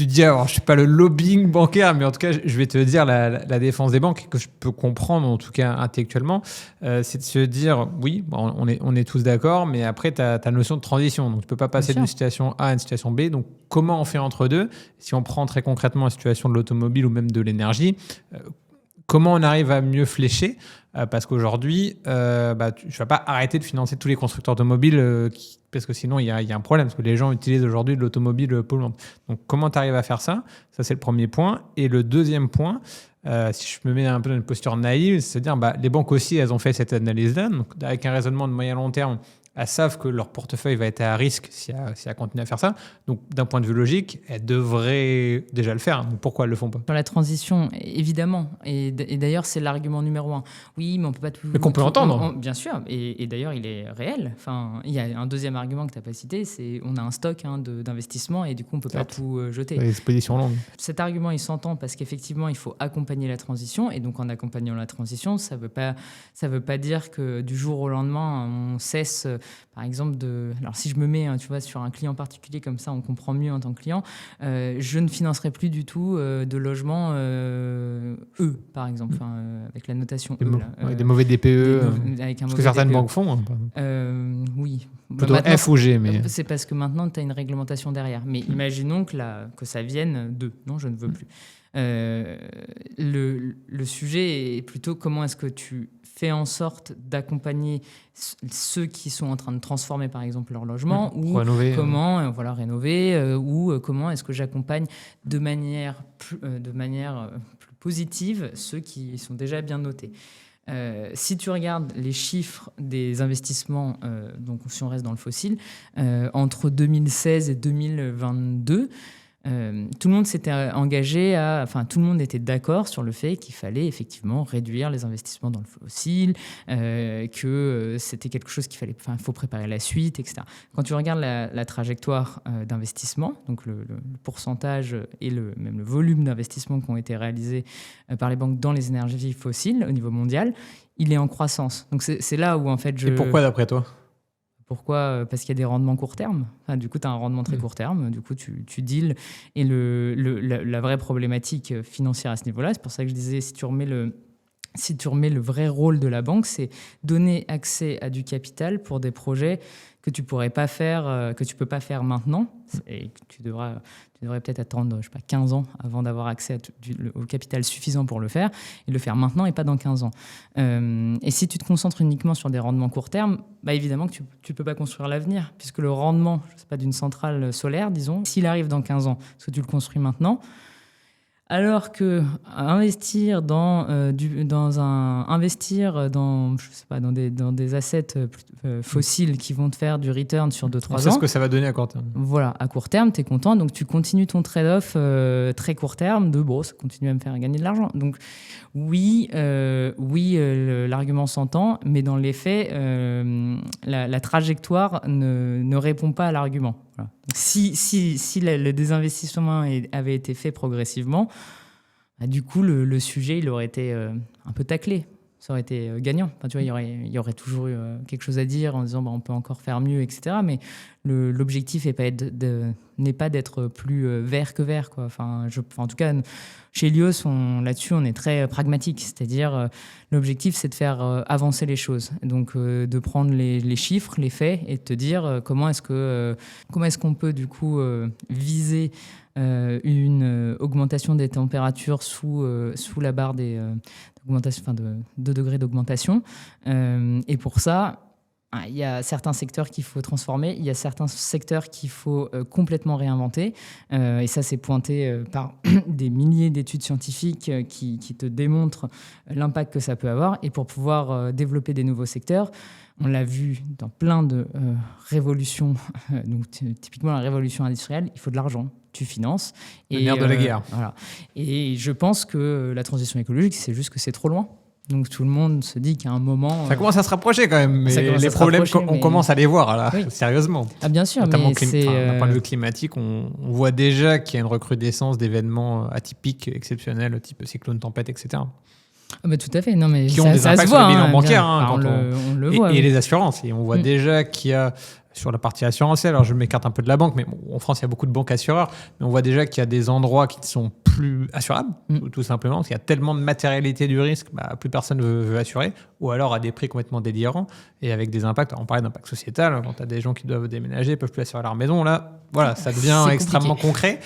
diable. Alors, je ne suis pas le lobbying bancaire, mais en tout cas, je vais te dire la défense des banques, que je peux comprendre, en tout cas intellectuellement. C'est de se dire, oui, on est tous d'accord, mais après, tu as la notion de transition. Donc, tu ne peux pas passer d'une situation A à une situation B. Donc, comment on fait entre deux? Si on prend très concrètement la situation de l'automobile ou même de l'énergie, comment on arrive à mieux flécher? Parce qu'aujourd'hui, tu ne vas pas arrêter de financer tous les constructeurs automobiles parce que sinon, il y a un problème. Parce que les gens utilisent aujourd'hui de l'automobile polluante. Donc, comment tu arrives à faire ça? Ça, c'est le premier point. Et le deuxième point, si je me mets un peu dans une posture naïve, c'est de dire les banques aussi, elles ont fait cette analyse-là. Donc, avec un raisonnement de moyen long terme, elles savent que leur portefeuille va être à risque si elles continuent à faire ça. Donc, d'un point de vue logique, elles devraient déjà le faire. Donc, pourquoi elles ne le font pas? Sur la transition, évidemment. Et d'ailleurs, c'est l'argument numéro 1. Oui, mais on ne peut pas tout... Mais qu'on peut entendre. Bien sûr. Et d'ailleurs, il est réel. Enfin, il y a un deuxième argument que tu n'as pas cité, c'est on a un stock d'investissement et du coup, on ne peut pas tout jeter. L'expédition longue. Cet argument, il s'entend parce qu'effectivement, il faut accompagner la transition. Et donc, en accompagnant la transition, ça veut pas dire que du jour au lendemain, on cesse, par exemple, de... Alors, si je me mets, tu vois, sur un client particulier comme ça, on comprend mieux en tant que client, je ne financerai plus du tout de logements par exemple, avec la notation avec des mauvais DPE. Avec un ce mauvais que certaines DPE. banques font. Oui. Plutôt F ou G, mais... C'est parce que maintenant, tu as une réglementation derrière. Mais imaginons que ça vienne de... Non, je ne veux plus. Le sujet est plutôt comment est-ce que tu fais en sorte d'accompagner ceux qui sont en train de transformer, par exemple, leur logement, ou rénover, comment rénover, ou comment est-ce que j'accompagne de manière plus positive ceux qui sont déjà bien notés. Si tu regardes les chiffres des investissements, donc si on reste dans le fossile, entre 2016 et 2022, tout le monde s'était engagé tout le monde était d'accord sur le fait qu'il fallait effectivement réduire les investissements dans le fossile, que c'était quelque chose faut préparer la suite, etc. Quand tu regardes la trajectoire d'investissement, donc le pourcentage et même le volume d'investissement qui ont été réalisés par les banques dans les énergies fossiles au niveau mondial, il est en croissance. Donc c'est là où en fait Et pourquoi d'après toi ? Pourquoi ? Parce qu'il y a des rendements court terme. Du coup, tu as un rendement très court terme. Du coup, tu deals. Et la vraie problématique financière à ce niveau-là, c'est pour ça que je disais, si tu remets le vrai rôle de la banque, c'est donner accès à du capital pour des projets que tu pourrais pas faire, que tu peux pas faire maintenant, et que tu devrais peut-être attendre, 15 ans avant d'avoir accès au capital suffisant pour le faire, et le faire maintenant et pas dans 15 ans. Et si tu te concentres uniquement sur des rendements court terme, évidemment que tu peux pas construire l'avenir, puisque le rendement, d'une centrale solaire, disons, s'il arrive dans 15 ans, est-ce que tu le construis maintenant ? Alors que investir dans des assets fossiles qui vont te faire du return sur 2-3 ans. C'est ce que ça va donner à court terme. Voilà, à court terme, tu es content, donc tu continues ton trade-off très court terme ça continue à me faire gagner de l'argent. Donc oui, l'argument s'entend, mais dans les faits, la trajectoire ne répond pas à l'argument. Voilà. Donc, si le désinvestissement avait été fait progressivement, du coup, le sujet, il aurait été un peu taclé. Ça aurait été gagnant. Tu vois, il y aurait toujours eu quelque chose à dire en disant on peut encore faire mieux, etc. Mais l'objectif n'est pas d'être plus vert que vert, quoi. En tout cas, chez Helios, là-dessus, on est très pragmatique. C'est-à-dire, l'objectif, c'est de faire avancer les choses. Donc, de prendre les chiffres, les faits, et de te dire comment est-ce qu'on peut, du coup, viser une augmentation des températures sous la barre des de 2 degrés d'augmentation. Et pour ça, il y a certains secteurs qu'il faut transformer, il y a certains secteurs qu'il faut complètement réinventer. Et ça, c'est pointé par des milliers d'études scientifiques qui te démontrent l'impact que ça peut avoir. Et pour pouvoir développer des nouveaux secteurs, on l'a vu dans plein de révolutions, donc typiquement la révolution industrielle, il faut de l'argent. Tu finances. Le nerf de la guerre. Voilà. Et je pense que la transition écologique, c'est juste que c'est trop loin. Donc tout le monde se dit qu'à un moment... Ça commence à se rapprocher quand même. Mais les problèmes, on commence à les voir, là, sérieusement. Ah, bien sûr, notamment mais d'un point de vue climatique, on voit déjà qu'il y a une recrudescence d'événements atypiques, exceptionnels, type cyclone, tempête, etc. Tout à fait. Non, mais qui ont des impacts sur les bilans bancaires. On le voit. Et les assurances. Et on voit déjà qu'il y a... Sur la partie assurantielle, alors je m'écarte un peu de la banque, mais en France, il y a beaucoup de banques assureurs, mais on voit déjà qu'il y a des endroits qui ne sont plus assurables, tout simplement, parce qu'il y a tellement de matérialité du risque, plus personne ne veut assurer, ou alors à des prix complètement délirants, et avec des impacts, on parlait d'impact sociétal, quand tu as des gens qui doivent déménager, ne peuvent plus assurer leur maison, là, voilà, ça devient extrêmement concret,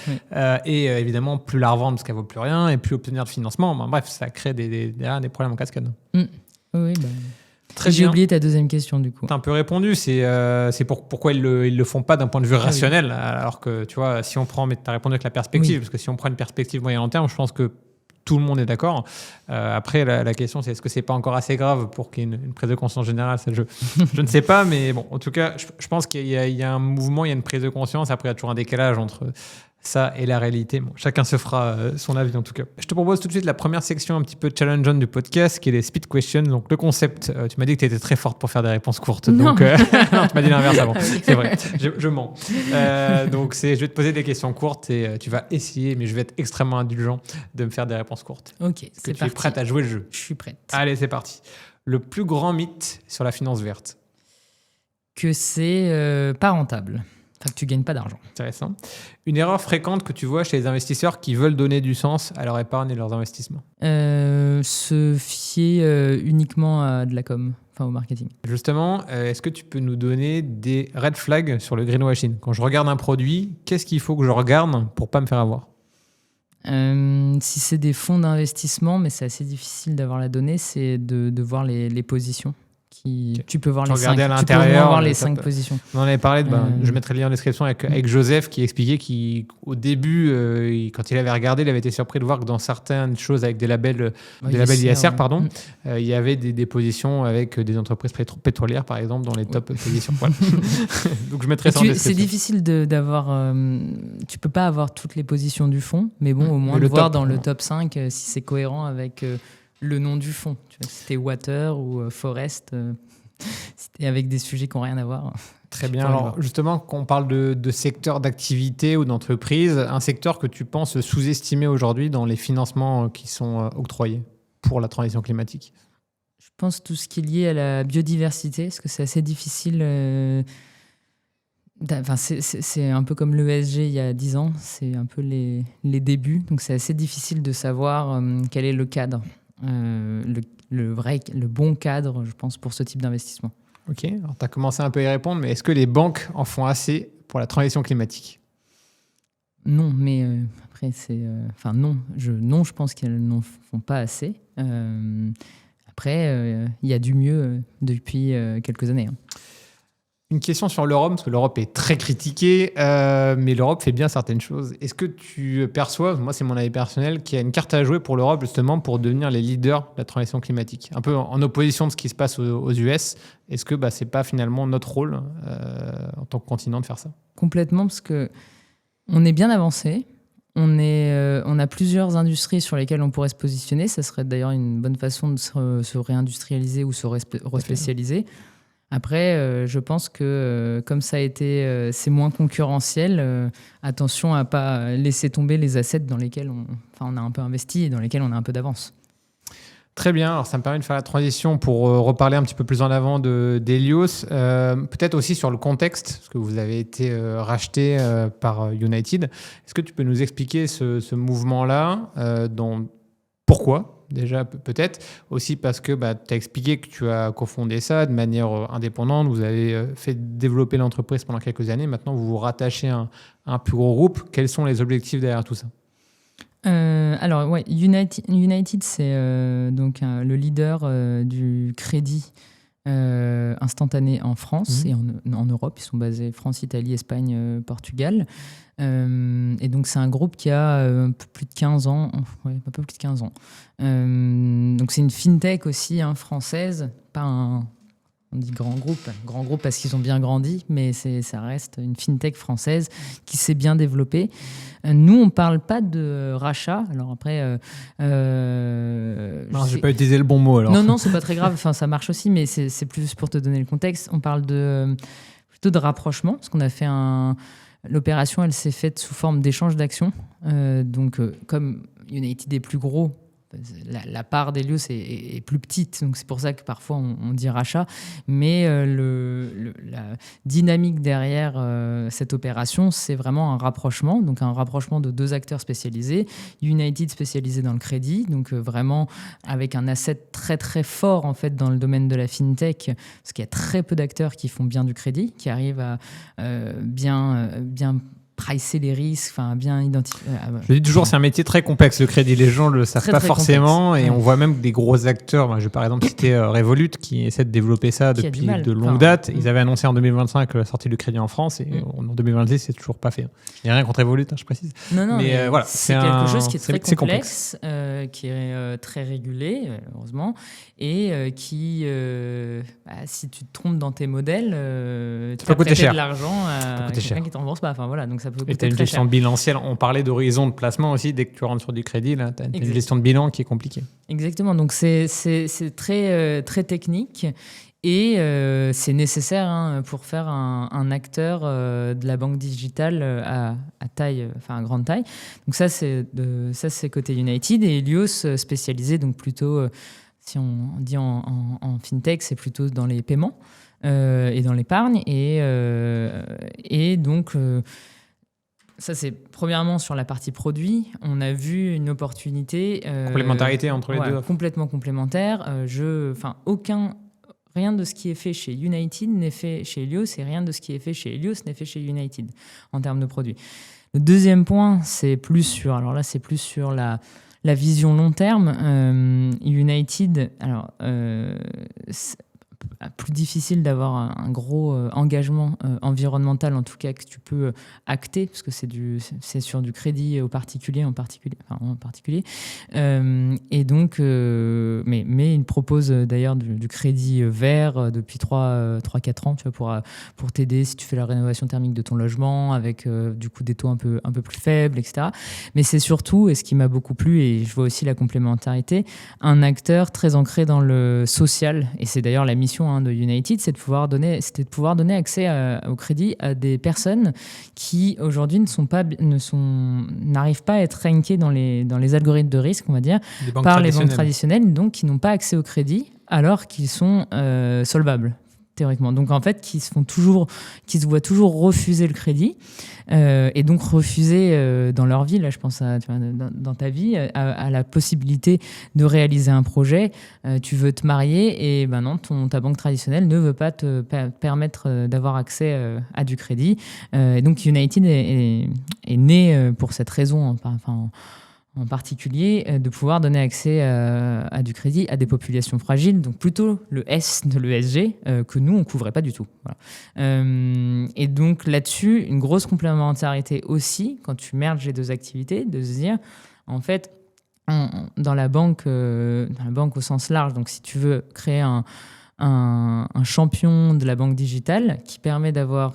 et évidemment, plus la revendre parce qu'elle ne vaut plus rien, et plus obtenir de financement, bref, ça crée des problèmes en cascade. Oui, j'ai oublié ta deuxième question, du coup. Tu as un peu répondu, c'est pourquoi ils le font pas d'un point de vue rationnel, alors que, tu vois, si on prend, mais tu as répondu avec la perspective, parce que si on prend une perspective moyen long terme, je pense que tout le monde est d'accord. Après, la question, c'est est-ce que c'est pas encore assez grave pour qu'il y ait une prise de conscience générale? Ça, je ne sais pas, mais bon, en tout cas, je pense qu'il y a un mouvement, il y a une prise de conscience. Après, il y a toujours un décalage entre ça et la réalité. Bon, chacun se fera son avis en tout cas. Je te propose tout de suite la première section un petit peu challengeante du podcast, qui est les speed questions. Donc le concept, tu m'as dit que tu étais très forte pour faire des réponses courtes. Non. Donc, non, tu m'as dit l'inverse avant. C'est vrai, je mens. Donc je vais te poser des questions courtes et tu vas essayer, mais je vais être extrêmement indulgent, de me faire des réponses courtes. Ok, Est-ce que tu c'est es parti. prête à jouer le jeu? Je suis prête. Allez, c'est parti. Le plus grand mythe sur la finance verte? Que c'est pas rentable. Enfin, que tu gagnes pas d'argent. Intéressant. Une erreur fréquente que tu vois chez les investisseurs qui veulent donner du sens à leur épargne et leurs investissements? Se fier uniquement à de la com, enfin au marketing. Justement, est-ce que tu peux nous donner des red flags sur le greenwashing? Quand je regarde un produit, qu'est-ce qu'il faut que je regarde pour pas me faire avoir? Si c'est des fonds d'investissement, mais c'est assez difficile d'avoir la donnée, c'est de voir les positions. Tu peux voir Tu les regardais 5. à Tu peux au moins l'intérieur, voir le les top. 5 positions. On en avait parlé, je mettrai le lien en description avec Joseph qui expliquait qu'au début, quand il avait regardé, il avait été surpris de voir que dans certaines choses avec des labels ISR, ouais. pardon, il y avait des positions avec des entreprises pétrolières, par exemple, dans les top positions. Voilà. Donc je mettrai ça en description. C'est difficile d'avoir. Tu peux pas avoir toutes les positions du fonds, mais bon, au moins Mais le le voir top, dans le ouais. top 5 si c'est cohérent avec le nom du fonds. Tu vois, si c'était Water ou Forest, si t'es avec des sujets qui n'ont rien à voir. Très tu bien. pourrais le Alors, voir. justement, quand on parle de secteur d'activité ou d'entreprise, un secteur que tu penses sous-estimé aujourd'hui dans les financements qui sont octroyés pour la transition climatique? Je pense tout ce qui est lié à la biodiversité, parce que c'est assez difficile. Enfin, c'est un peu comme l'ESG il y a 10 ans, c'est un peu les débuts, donc c'est assez difficile de savoir quel est le cadre, le bon cadre, je pense, pour ce type d'investissement. Ok, alors tu as commencé un peu à y répondre, mais est-ce que les banques en font assez pour la transition climatique? Non, mais après, enfin, non, je pense qu'elles n'en font pas assez. Après, il y a du mieux depuis quelques années. Hein. Une question sur l'Europe, parce que l'Europe est très critiquée, mais l'Europe fait bien certaines choses. Est-ce que tu perçois, moi c'est mon avis personnel, qu'il y a une carte à jouer pour l'Europe justement pour devenir les leaders de la transition climatique? Un peu en opposition de ce qui se passe aux US. Est-ce que c'est pas finalement notre rôle en tant que continent de faire ça? Complètement, parce que on est bien avancé. On a plusieurs industries sur lesquelles on pourrait se positionner. Ça serait d'ailleurs une bonne façon de se réindustrialiser ou se respécialiser. Après, je pense que comme ça a été, c'est moins concurrentiel, attention à pas laisser tomber les assets dans lesquels on a un peu investi et dans lesquels on a un peu d'avance. Très bien, alors ça me permet de faire la transition pour reparler un petit peu plus en avant d'Helios. Peut-être aussi sur le contexte, parce que vous avez été racheté par United. Est-ce que tu peux nous expliquer ce mouvement-là pourquoi déjà peut-être aussi parce que tu as expliqué que tu as cofondé ça de manière indépendante, vous avez fait développer l'entreprise pendant quelques années, maintenant vous vous rattachez à un plus gros groupe. Quels sont les objectifs derrière tout ça? Alors, ouais, United c'est donc le leader du crédit instantané en France et en Europe. Ils sont basés France, Italie, Espagne, Portugal. Et donc, c'est un groupe qui a un peu plus de 15 ans. Ouais, un peu plus de 15 ans. Donc, c'est une fintech aussi française, pas on dit grand groupe parce qu'ils ont bien grandi, mais ça reste une fintech française qui s'est bien développée. Nous, on ne parle pas de rachat. Alors après... Non, je n'ai pas utilisé le bon mot alors. Non, c'est pas très grave. Enfin, ça marche aussi, mais c'est plus pour te donner le contexte. On parle plutôt de rapprochement, parce qu'on a fait l'opération, elle s'est faite sous forme d'échange d'actions. Donc, comme United est plus gros, la part d'Helios est plus petite, donc c'est pour ça que parfois on dit rachat, mais la dynamique derrière cette opération, c'est vraiment un rapprochement de deux acteurs spécialisés. United spécialisé dans le crédit, donc vraiment avec un asset très très fort en fait dans le domaine de la fintech, parce qu'il y a très peu d'acteurs qui font bien du crédit, qui arrivent à bien pricer les risques, à bien identifier. Je dis toujours, c'est un métier très complexe, le crédit. Les gens ne le savent pas très forcément. complexe. Et on voit même des gros acteurs. Moi, je vais par exemple citer Revolut, qui essaie de développer ça depuis de longue date. Ils avaient annoncé en 2025 la sortie du crédit en France. Et en 2026, c'est toujours pas fait. Il n'y a rien contre Revolut, je précise. Non, mais voilà, c'est quelque chose qui est très complexe, qui est très régulé, heureusement. Et qui, si tu te trompes dans tes modèles, tu vas prêter de l'argent à quelqu'un qui ne te rembourse pas. Voilà, donc ça peut coûter très cher. Et tu as une gestion bilancielle. On parlait d'horizon de placement aussi. Dès que tu rentres sur du crédit, tu as une gestion de bilan qui est compliquée. Exactement. Donc, c'est très, très technique. Et c'est nécessaire pour faire un acteur de la banque digitale à taille, à grande taille. Donc ça, c'est côté United. Et Helios, spécialisé, donc plutôt, si on dit en fintech, c'est plutôt dans les paiements et dans l'épargne. Et donc... ça, c'est premièrement sur la partie produit. On a vu une opportunité. Complémentarité entre les deux. Complètement complémentaire. Rien de ce qui est fait chez United n'est fait chez Helios et rien de ce qui est fait chez Helios n'est fait chez United en termes de produits. Le deuxième point, c'est plus sur la vision long terme. United, c'est plus difficile d'avoir un gros engagement environnemental, en tout cas que tu peux acter, parce que c'est sur du crédit en particulier. Et donc, mais il propose d'ailleurs du crédit vert depuis 3-4 ans, tu vois, pour t'aider si tu fais la rénovation thermique de ton logement, avec du coup des taux un peu plus faibles, etc. Mais c'est surtout, et ce qui m'a beaucoup plu, et je vois aussi la complémentarité, un acteur très ancré dans le social, et c'est d'ailleurs la mission de United, c'était de pouvoir donner accès au crédit à des personnes qui aujourd'hui n'arrivent pas à être rankées dans les algorithmes de risque, on va dire, par les banques traditionnelles, donc qui n'ont pas accès au crédit alors qu'ils sont solvables théoriquement. Donc en fait, qui se voient toujours refuser le crédit et donc refuser dans leur vie, là je pense dans ta vie, à la possibilité de réaliser un projet. Tu veux te marier et non, ta banque traditionnelle ne veut pas te permettre d'avoir accès à du crédit. Et donc United est né pour cette raison, en particulier, de pouvoir donner accès à du crédit à des populations fragiles, donc plutôt le S de l'ESG, que nous, on ne couvrait pas du tout. Voilà. Et donc là-dessus, une grosse complémentarité aussi, quand tu merges les deux activités, de se dire, en fait, dans la banque au sens large, donc si tu veux créer un champion de la banque digitale qui permet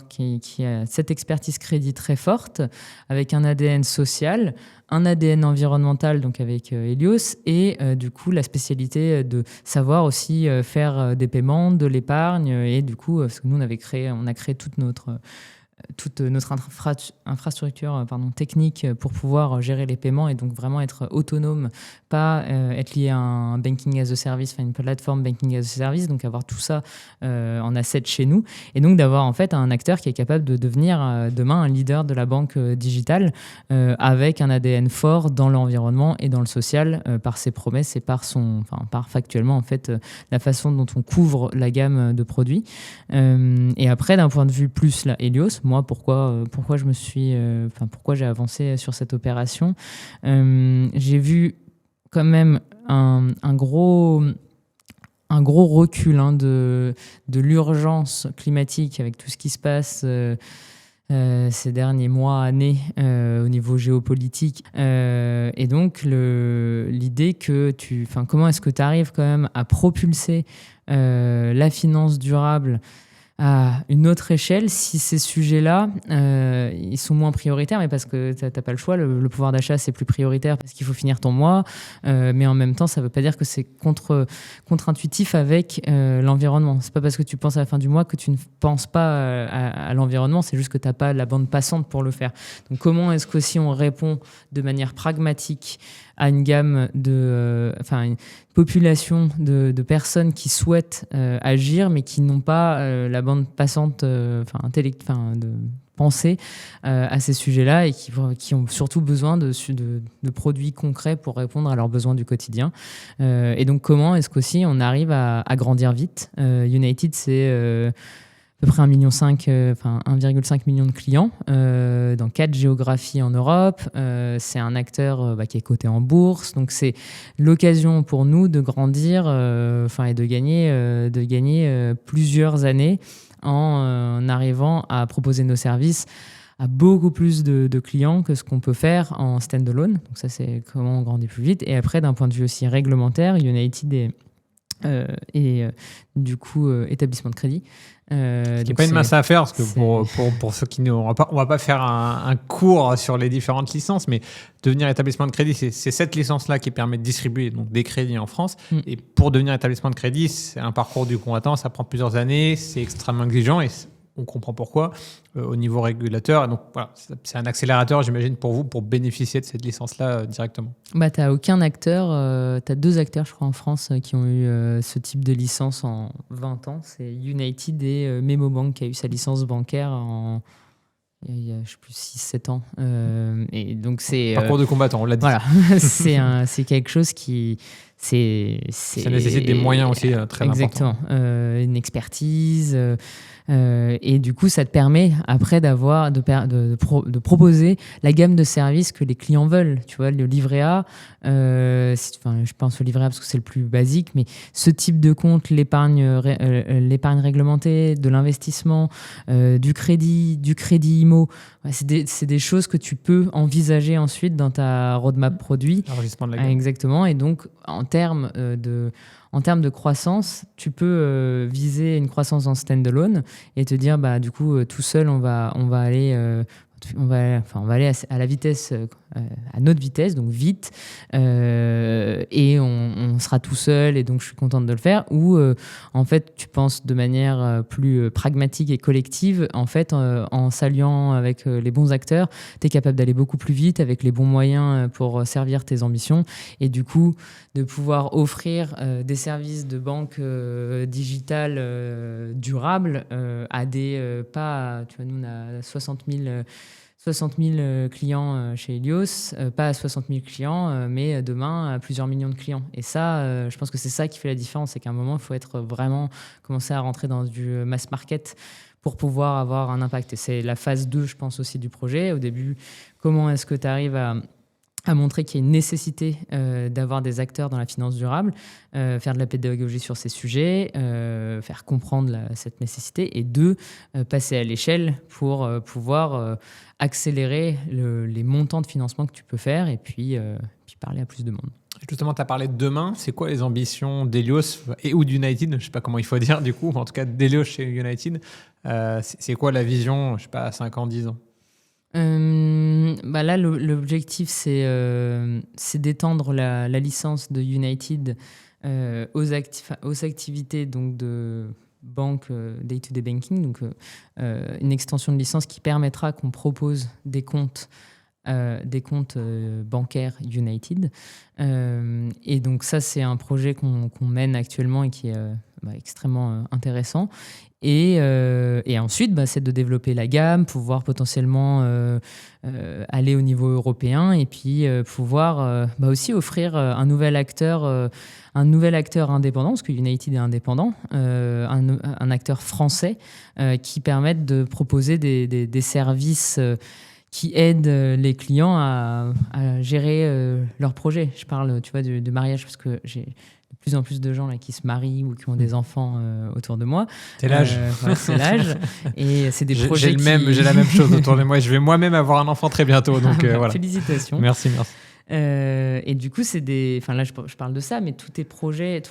qui a cette expertise crédit très forte, avec un ADN social, un ADN environnemental, donc avec Helios, et du coup la spécialité de savoir aussi faire des paiements, de l'épargne, et du coup, parce que nous on a créé toute notre infrastructure technique pour pouvoir gérer les paiements et donc vraiment être autonome, pas être lié à un banking as a service, une plateforme banking as a service, donc avoir tout ça en asset chez nous, et donc d'avoir en fait un acteur qui est capable de devenir demain un leader de la banque digitale avec un ADN fort dans l'environnement et dans le social par ses promesses et par factuellement en fait la façon dont on couvre la gamme de produits. Et après, d'un point de vue plus Helios, moi, pourquoi j'ai avancé sur cette opération, j'ai vu quand même un gros recul de l'urgence climatique avec tout ce qui se passe ces derniers mois, années au niveau géopolitique. Et donc, l'idée que comment est-ce que tu arrives quand même à propulser la finance durable à une autre échelle si ces sujets-là, ils sont moins prioritaires, mais parce que tu n'as pas le choix, le pouvoir d'achat, c'est plus prioritaire parce qu'il faut finir ton mois, mais en même temps, ça ne veut pas dire que c'est contre-intuitif avec l'environnement. Ce n'est pas parce que tu penses à la fin du mois que tu ne penses pas à l'environnement, c'est juste que tu n'as pas la bande passante pour le faire. Donc comment est-ce que si on répond de manière pragmatique à une gamme une population de personnes qui souhaitent agir, mais qui n'ont pas la bande passante de penser à ces sujets-là et qui ont surtout besoin de produits concrets pour répondre à leurs besoins du quotidien. Et donc, comment est-ce qu'aussi on arrive à grandir vite ? United, c'est peu près 1,5 million de clients dans 4 géographies en Europe. C'est un acteur qui est coté en bourse. Donc, c'est l'occasion pour nous de grandir et de gagner plusieurs années en arrivant à proposer nos services à beaucoup plus de clients que ce qu'on peut faire en stand-alone. Donc ça, c'est comment on grandit plus vite. Et après, d'un point de vue aussi réglementaire, United et du coup établissement de crédit. Ce qui n'est pas une mince affaire, parce que pour ceux qui on va pas faire un cours sur les différentes licences, mais devenir établissement de crédit, c'est cette licence-là qui permet de distribuer donc, des crédits en France. Et pour devenir établissement de crédit, c'est un parcours du combattant, ça prend plusieurs années, c'est extrêmement exigeant et on comprend pourquoi au niveau régulateur. Et donc voilà, c'est un accélérateur, j'imagine, pour vous, pour bénéficier de cette licence-là directement. Bah, tu n'as aucun acteur, tu as 2 acteurs, je crois, en France qui ont eu ce type de licence en 20 ans. C'est United et Memobank qui a eu sa licence bancaire il y a je sais plus, 6-7 ans. Et donc c'est parcours de combattant, on l'a dit. Voilà, c'est quelque chose qui... Ça nécessite des moyens aussi très exactement, importants. Une expertise. Et du coup, ça te permet après de proposer la gamme de services que les clients veulent. Tu vois, le livret A, je pense au livret A parce que c'est le plus basique, mais ce type de compte, l'épargne réglementée, de l'investissement, du crédit IMO, c'est des choses que tu peux envisager ensuite dans ta roadmap produit. Enregistrement de la gamme. Exactement. Et donc, en termes de croissance, tu peux viser une croissance en standalone et te dire, du coup, tout seul, on va aller à la vitesse, à notre vitesse, donc vite, et on sera tout seul, et donc je suis contente de le faire. Ou en fait, tu penses de manière plus pragmatique et collective, en fait, en s'alliant avec les bons acteurs, tu es capable d'aller beaucoup plus vite avec les bons moyens pour servir tes ambitions, et du coup, de pouvoir offrir des services de banque digitale durables à pas, tu vois, nous on a 60 000 clients chez Helios, pas 60 000 clients, mais demain à plusieurs millions de clients. Et ça, je pense que c'est ça qui fait la différence, c'est qu'à un moment, il faut être vraiment commencer à rentrer dans du mass market pour pouvoir avoir un impact. Et c'est la phase 2, je pense, aussi du projet. Au début, comment est-ce que tu arrives à montrer qu'il y a une nécessité d'avoir des acteurs dans la finance durable, faire de la pédagogie sur ces sujets, faire comprendre cette nécessité, et 2, passer à l'échelle pour pouvoir accélérer les montants de financement que tu peux faire et puis parler à plus de monde. Justement, tu as parlé de demain. C'est quoi les ambitions d'Helios ou d'United? Je ne sais pas comment il faut dire du coup, mais en tout cas d'Helios chez United. C'est quoi la vision, je ne sais pas, à 5 ans, 10 ans? Là, l'objectif, c'est d'étendre la licence de United aux activités donc, de banque day-to-day banking, donc une extension de licence qui permettra qu'on propose des comptes bancaires United. Et donc ça, c'est un projet qu'on mène actuellement et qui est extrêmement intéressant. Et ensuite, c'est de développer la gamme, pouvoir potentiellement aller au niveau européen et puis pouvoir aussi offrir un nouvel acteur indépendant, parce que United est indépendant, un acteur français qui permette de proposer des services qui aident les clients à gérer leurs projets. Je parle, tu vois, de mariage, parce que j'ai de plus en plus de gens là, qui se marient ou qui ont des enfants autour de moi. C'est l'âge. C'est l'âge. Et c'est des projets j'ai la même chose autour de moi. Je vais moi-même avoir un enfant très bientôt. Donc, voilà. Félicitations. Merci. Et du coup, là, je parle de ça, mais tous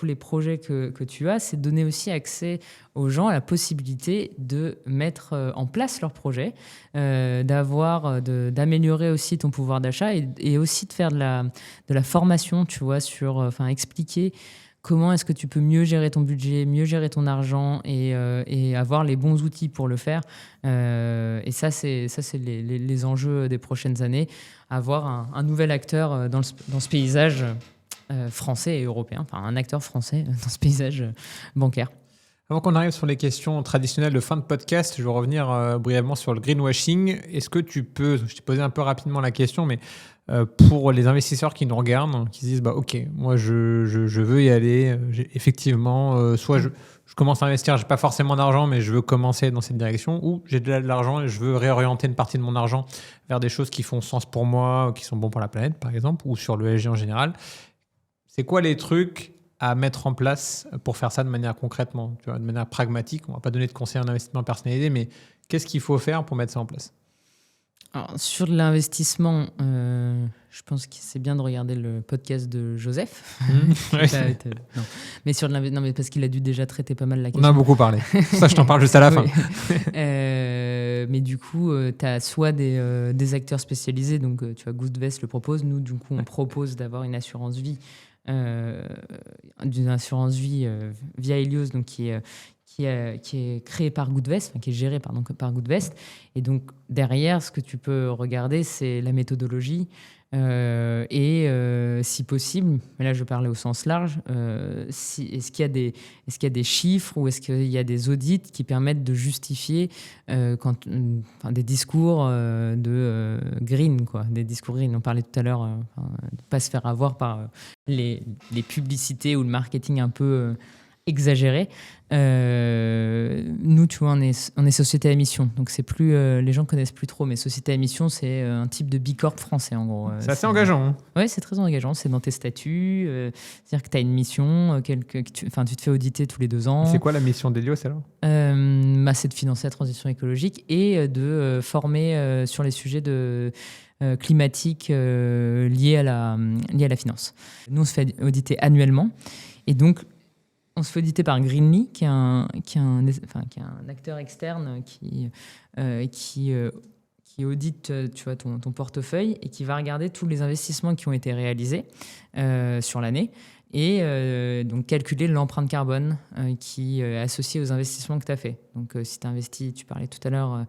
les projets que tu as, c'est donner aussi accès aux gens à la possibilité de mettre en place leurs projets, d'améliorer aussi ton pouvoir d'achat et aussi de faire de la formation, tu vois, expliquer comment est-ce que tu peux mieux gérer ton budget, mieux gérer ton argent et avoir les bons outils pour le faire. Et ça, c'est les enjeux des prochaines années. Avoir un nouvel acteur dans ce paysage français et européen, enfin un acteur français dans ce paysage bancaire. Avant qu'on arrive sur les questions traditionnelles de fin de podcast, je vais revenir brièvement sur le greenwashing. Est-ce que tu peux, je t'ai posé un peu rapidement la question, mais pour les investisseurs qui nous regardent, qui se disent ok, moi je veux y aller, effectivement, soit je commence à investir, j'ai pas forcément d'argent, mais je veux commencer dans cette direction, ou j'ai de l'argent et je veux réorienter une partie de mon argent vers des choses qui font sens pour moi, qui sont bons pour la planète, par exemple, ou sur le ESG en général. C'est quoi les trucs à mettre en place pour faire ça de manière concrètement, tu vois, de manière pragmatique? On va pas donner de conseils en investissement personnalisé, mais qu'est-ce qu'il faut faire pour mettre ça en place? Alors, sur l'investissement, je pense que c'est bien de regarder le podcast de Joseph. Non. Mais sur non, mais parce qu'il a dû déjà traiter pas mal la question. On a beaucoup parlé. Ça, je t'en parle juste à la fin. Mais du coup, tu as soit des acteurs spécialisés, donc tu vois, Goodvest le propose. Nous, du coup, on propose d'avoir une assurance vie, via Helios, donc qui est créée par Goodvest, qui est gérée par Goodvest. Et donc, derrière, ce que tu peux regarder, c'est la méthodologie si possible, mais là je parlais au sens large, est-ce qu'il y a des chiffres ou est-ce qu'il y a des audits qui permettent de justifier des discours de green, quoi, des discours green. On parlait tout à l'heure de ne pas se faire avoir par les publicités ou le marketing un peu exagéré. Nous, tu vois, on est société à mission, donc c'est plus, les gens connaissent plus trop, mais société à mission, c'est un type de bicorp français en gros. C'est assez engageant. Hein. Oui, c'est très engageant. C'est dans tes statuts, c'est-à-dire que tu as une mission, tu te fais auditer tous les 2 ans. C'est quoi la mission d'Helios alors? C'est de financer la transition écologique et de former sur les sujets climatiques liés à la finance. Nous, on se fait auditer annuellement et donc on se fait auditer par Greenly, qui est un acteur externe qui audite, tu vois, ton portefeuille et qui va regarder tous les investissements qui ont été réalisés sur l'année et donc calculer l'empreinte carbone qui est associée aux investissements que tu as fait. Donc si tu investis, tu parlais tout à l'heure,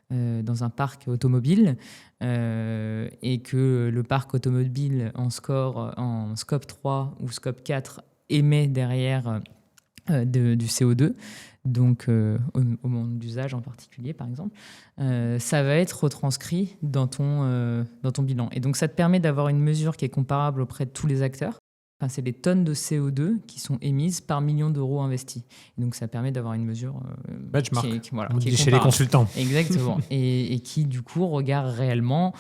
dans un parc automobile et que le parc automobile en scope 3 ou scope 4 émet derrière du CO2, donc au moment d'usage en particulier, par exemple, ça va être retranscrit dans ton bilan. Et donc, ça te permet d'avoir une mesure qui est comparable auprès de tous les acteurs. Enfin, c'est les tonnes de CO2 qui sont émises par million d'euros investis. Et donc, ça permet d'avoir une mesure benchmark, qui est chez les consultants. Exactement. et qui, du coup, regarde réellement...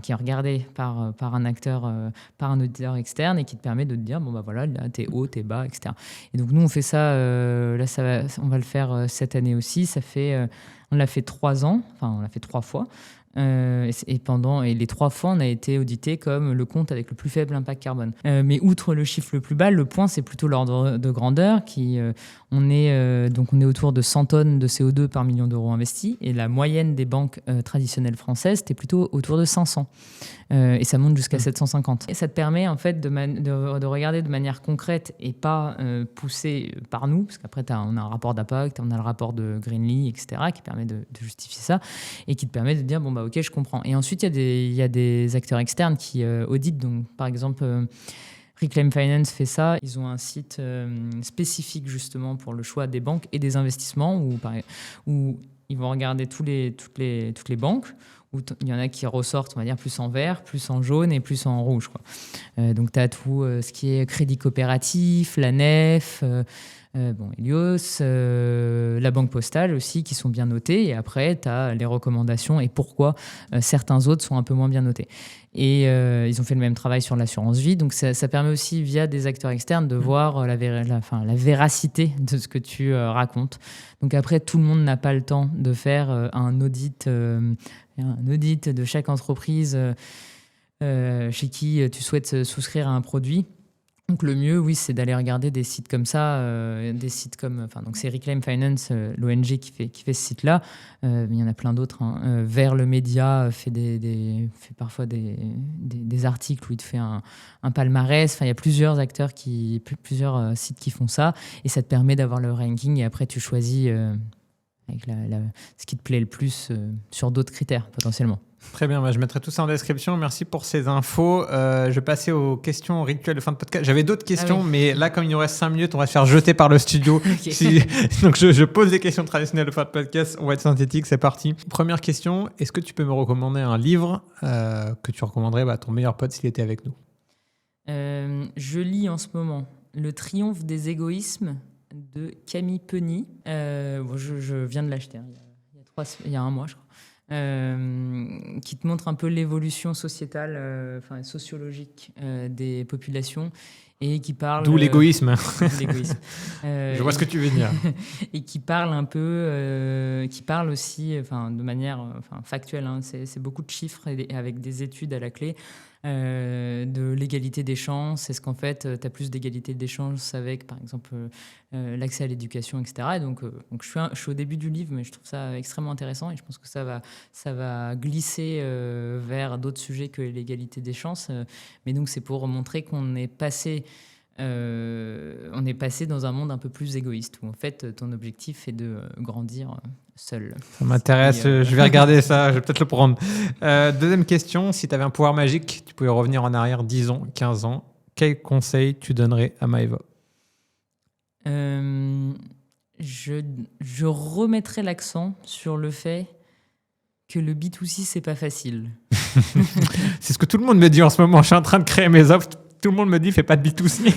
qui est regardé par un acteur, par un auditeur externe et qui te permet de te dire, bon, bah voilà, là, t'es haut, t'es bas, etc. Et donc, nous, on fait ça, on va le faire cette année aussi. On l'a fait 3 ans, on l'a fait 3 fois. Et les 3 fois, on a été audité comme le compte avec le plus faible impact carbone. Mais outre le chiffre le plus bas, le point, c'est plutôt l'ordre de grandeur. On est autour de 100 tonnes de CO2 par million d'euros investis. Et la moyenne des banques traditionnelles françaises, c'était plutôt autour de 500. Et ça monte jusqu'à 750. Et ça te permet en fait de regarder de manière concrète et pas poussée par nous, parce qu'après on a un rapport d'impact, on a le rapport de Greenly, etc., qui permet de justifier ça et qui te permet de dire bon bah ok, je comprends. Et ensuite il y a des acteurs externes qui auditent. Donc par exemple Reclaim Finance fait ça. Ils ont un site spécifique justement pour le choix des banques et des investissements où ils vont regarder toutes les banques. Où il y en a qui ressortent, on va dire, plus en vert, plus en jaune et plus en rouge, quoi. Donc, tu as tout ce qui est crédit coopératif, la NEF, Helios, la Banque Postale aussi, qui sont bien notés. Et après, tu as les recommandations et pourquoi certains autres sont un peu moins bien notés. Et ils ont fait le même travail sur l'assurance vie. Donc, ça permet aussi, via des acteurs externes, de voir la véracité de ce que tu racontes. Donc, après, tout le monde n'a pas le temps de faire un audit de chaque entreprise chez qui tu souhaites souscrire à un produit. Donc le mieux, oui, c'est d'aller regarder des sites comme ça, des sites comme, donc c'est Reclaim Finance, l'ONG qui fait ce site-là. Il y en a plein d'autres. Hein. Vers le média fait parfois des articles où il te fait un palmarès. Enfin, il y a plusieurs acteurs plusieurs sites qui font ça, et ça te permet d'avoir le ranking. Et après, tu choisis avec ce qui te plaît le plus sur d'autres critères potentiellement. Très bien, bah, je mettrai tout ça en description. Merci pour ces infos. Je vais passer aux questions rituelles de fin de podcast. J'avais d'autres questions, mais là, comme il nous reste 5 minutes, on va se faire jeter par le studio. Okay. Donc, je pose des questions traditionnelles de fin de podcast. On va être synthétique, c'est parti. Première question, est-ce que tu peux me recommander un livre que tu recommanderais à ton meilleur pote s'il était avec nous? Je lis en ce moment Le triomphe des égoïsmes de Camille Penny. Je viens de l'acheter il y a un mois, je crois. Qui te montre un peu l'évolution sociétale, sociologique des populations et qui parle... D'où l'égoïsme. L'égoïsme. Je vois ce que tu veux dire. Et qui parle un peu, qui parle aussi de manière factuelle, hein, c'est beaucoup de chiffres et avec des études à la clé, de l'égalité des chances. Est-ce qu'en fait, tu as plus d'égalité des chances avec, par exemple, l'accès à l'éducation, etc. Et donc je suis au début du livre, mais je trouve ça extrêmement intéressant et je pense que ça va glisser vers d'autres sujets que l'égalité des chances. Mais donc, c'est pour montrer qu'on est passé dans un monde un peu plus égoïste, où en fait, ton objectif est de grandir seul. Ça m'intéresse, je vais regarder ça, je vais peut-être le prendre. Deuxième question, si tu avais un pouvoir magique, tu pouvais revenir en arrière 10 ans, 15 ans, quel conseil tu donnerais à Maëva? Je remettrais l'accent sur le fait que le B2C, c'est pas facile. C'est ce que tout le monde me dit en ce moment, je suis en train de créer mes offres. Tout le monde me dit, fais pas de B2C.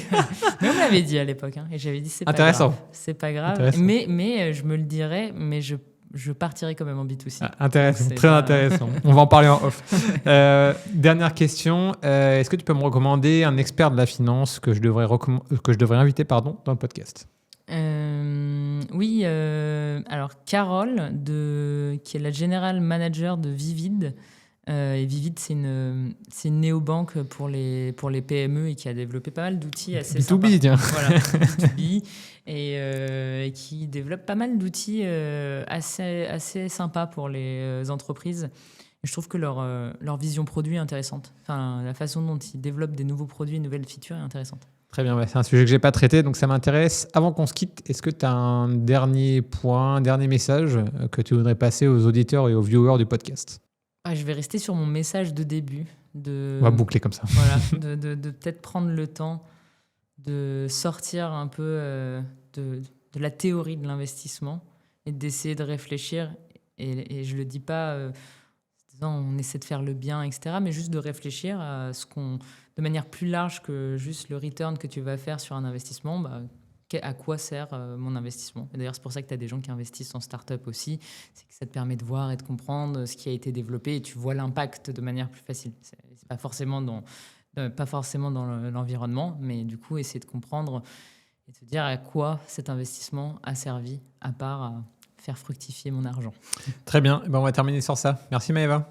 Mais on me l'avait dit à l'époque, hein, et j'avais dit, c'est pas Intéressant. grave. C'est pas grave. Intéressant. Mais je me le dirais, mais je partirais quand même en B2C. Ah, intéressant, C'est très pas- intéressant. On va en parler en off. Dernière question, est-ce que tu peux me recommander un expert de la finance que je devrais inviter dans le podcast? Oui, alors Carole, qui est la general manager de Vivid. Et Vivid, c'est une néobanque pour les PME et qui a développé pas mal d'outils assez sympas. B2B, tiens. Voilà, B2B, et qui développe pas mal d'outils assez sympas pour les entreprises. Et je trouve que leur vision produit est intéressante. Enfin, la façon dont ils développent des nouveaux produits, une nouvelle feature est intéressante. Très bien, c'est un sujet que je n'ai pas traité, donc ça m'intéresse. Avant qu'on se quitte, est-ce que tu as un dernier point, un dernier message que tu voudrais passer aux auditeurs et aux viewers du podcast? Je vais rester sur mon message de début. On va boucler comme ça. Voilà, de peut-être prendre le temps de sortir un peu de la théorie de l'investissement et d'essayer de réfléchir. Et je ne le dis pas en disant on essaie de faire le bien, etc., mais juste de réfléchir à de manière plus large que juste le return que tu vas faire sur un investissement. À quoi sert mon investissement? Et d'ailleurs, c'est pour ça que tu as des gens qui investissent en start-up aussi. C'est que ça te permet de voir et de comprendre ce qui a été développé et tu vois l'impact de manière plus facile. C'est pas forcément dans l'environnement, mais du coup, essayer de comprendre et de te dire à quoi cet investissement a servi, à part à faire fructifier mon argent. Très bien, on va terminer sur ça. Merci Maëva.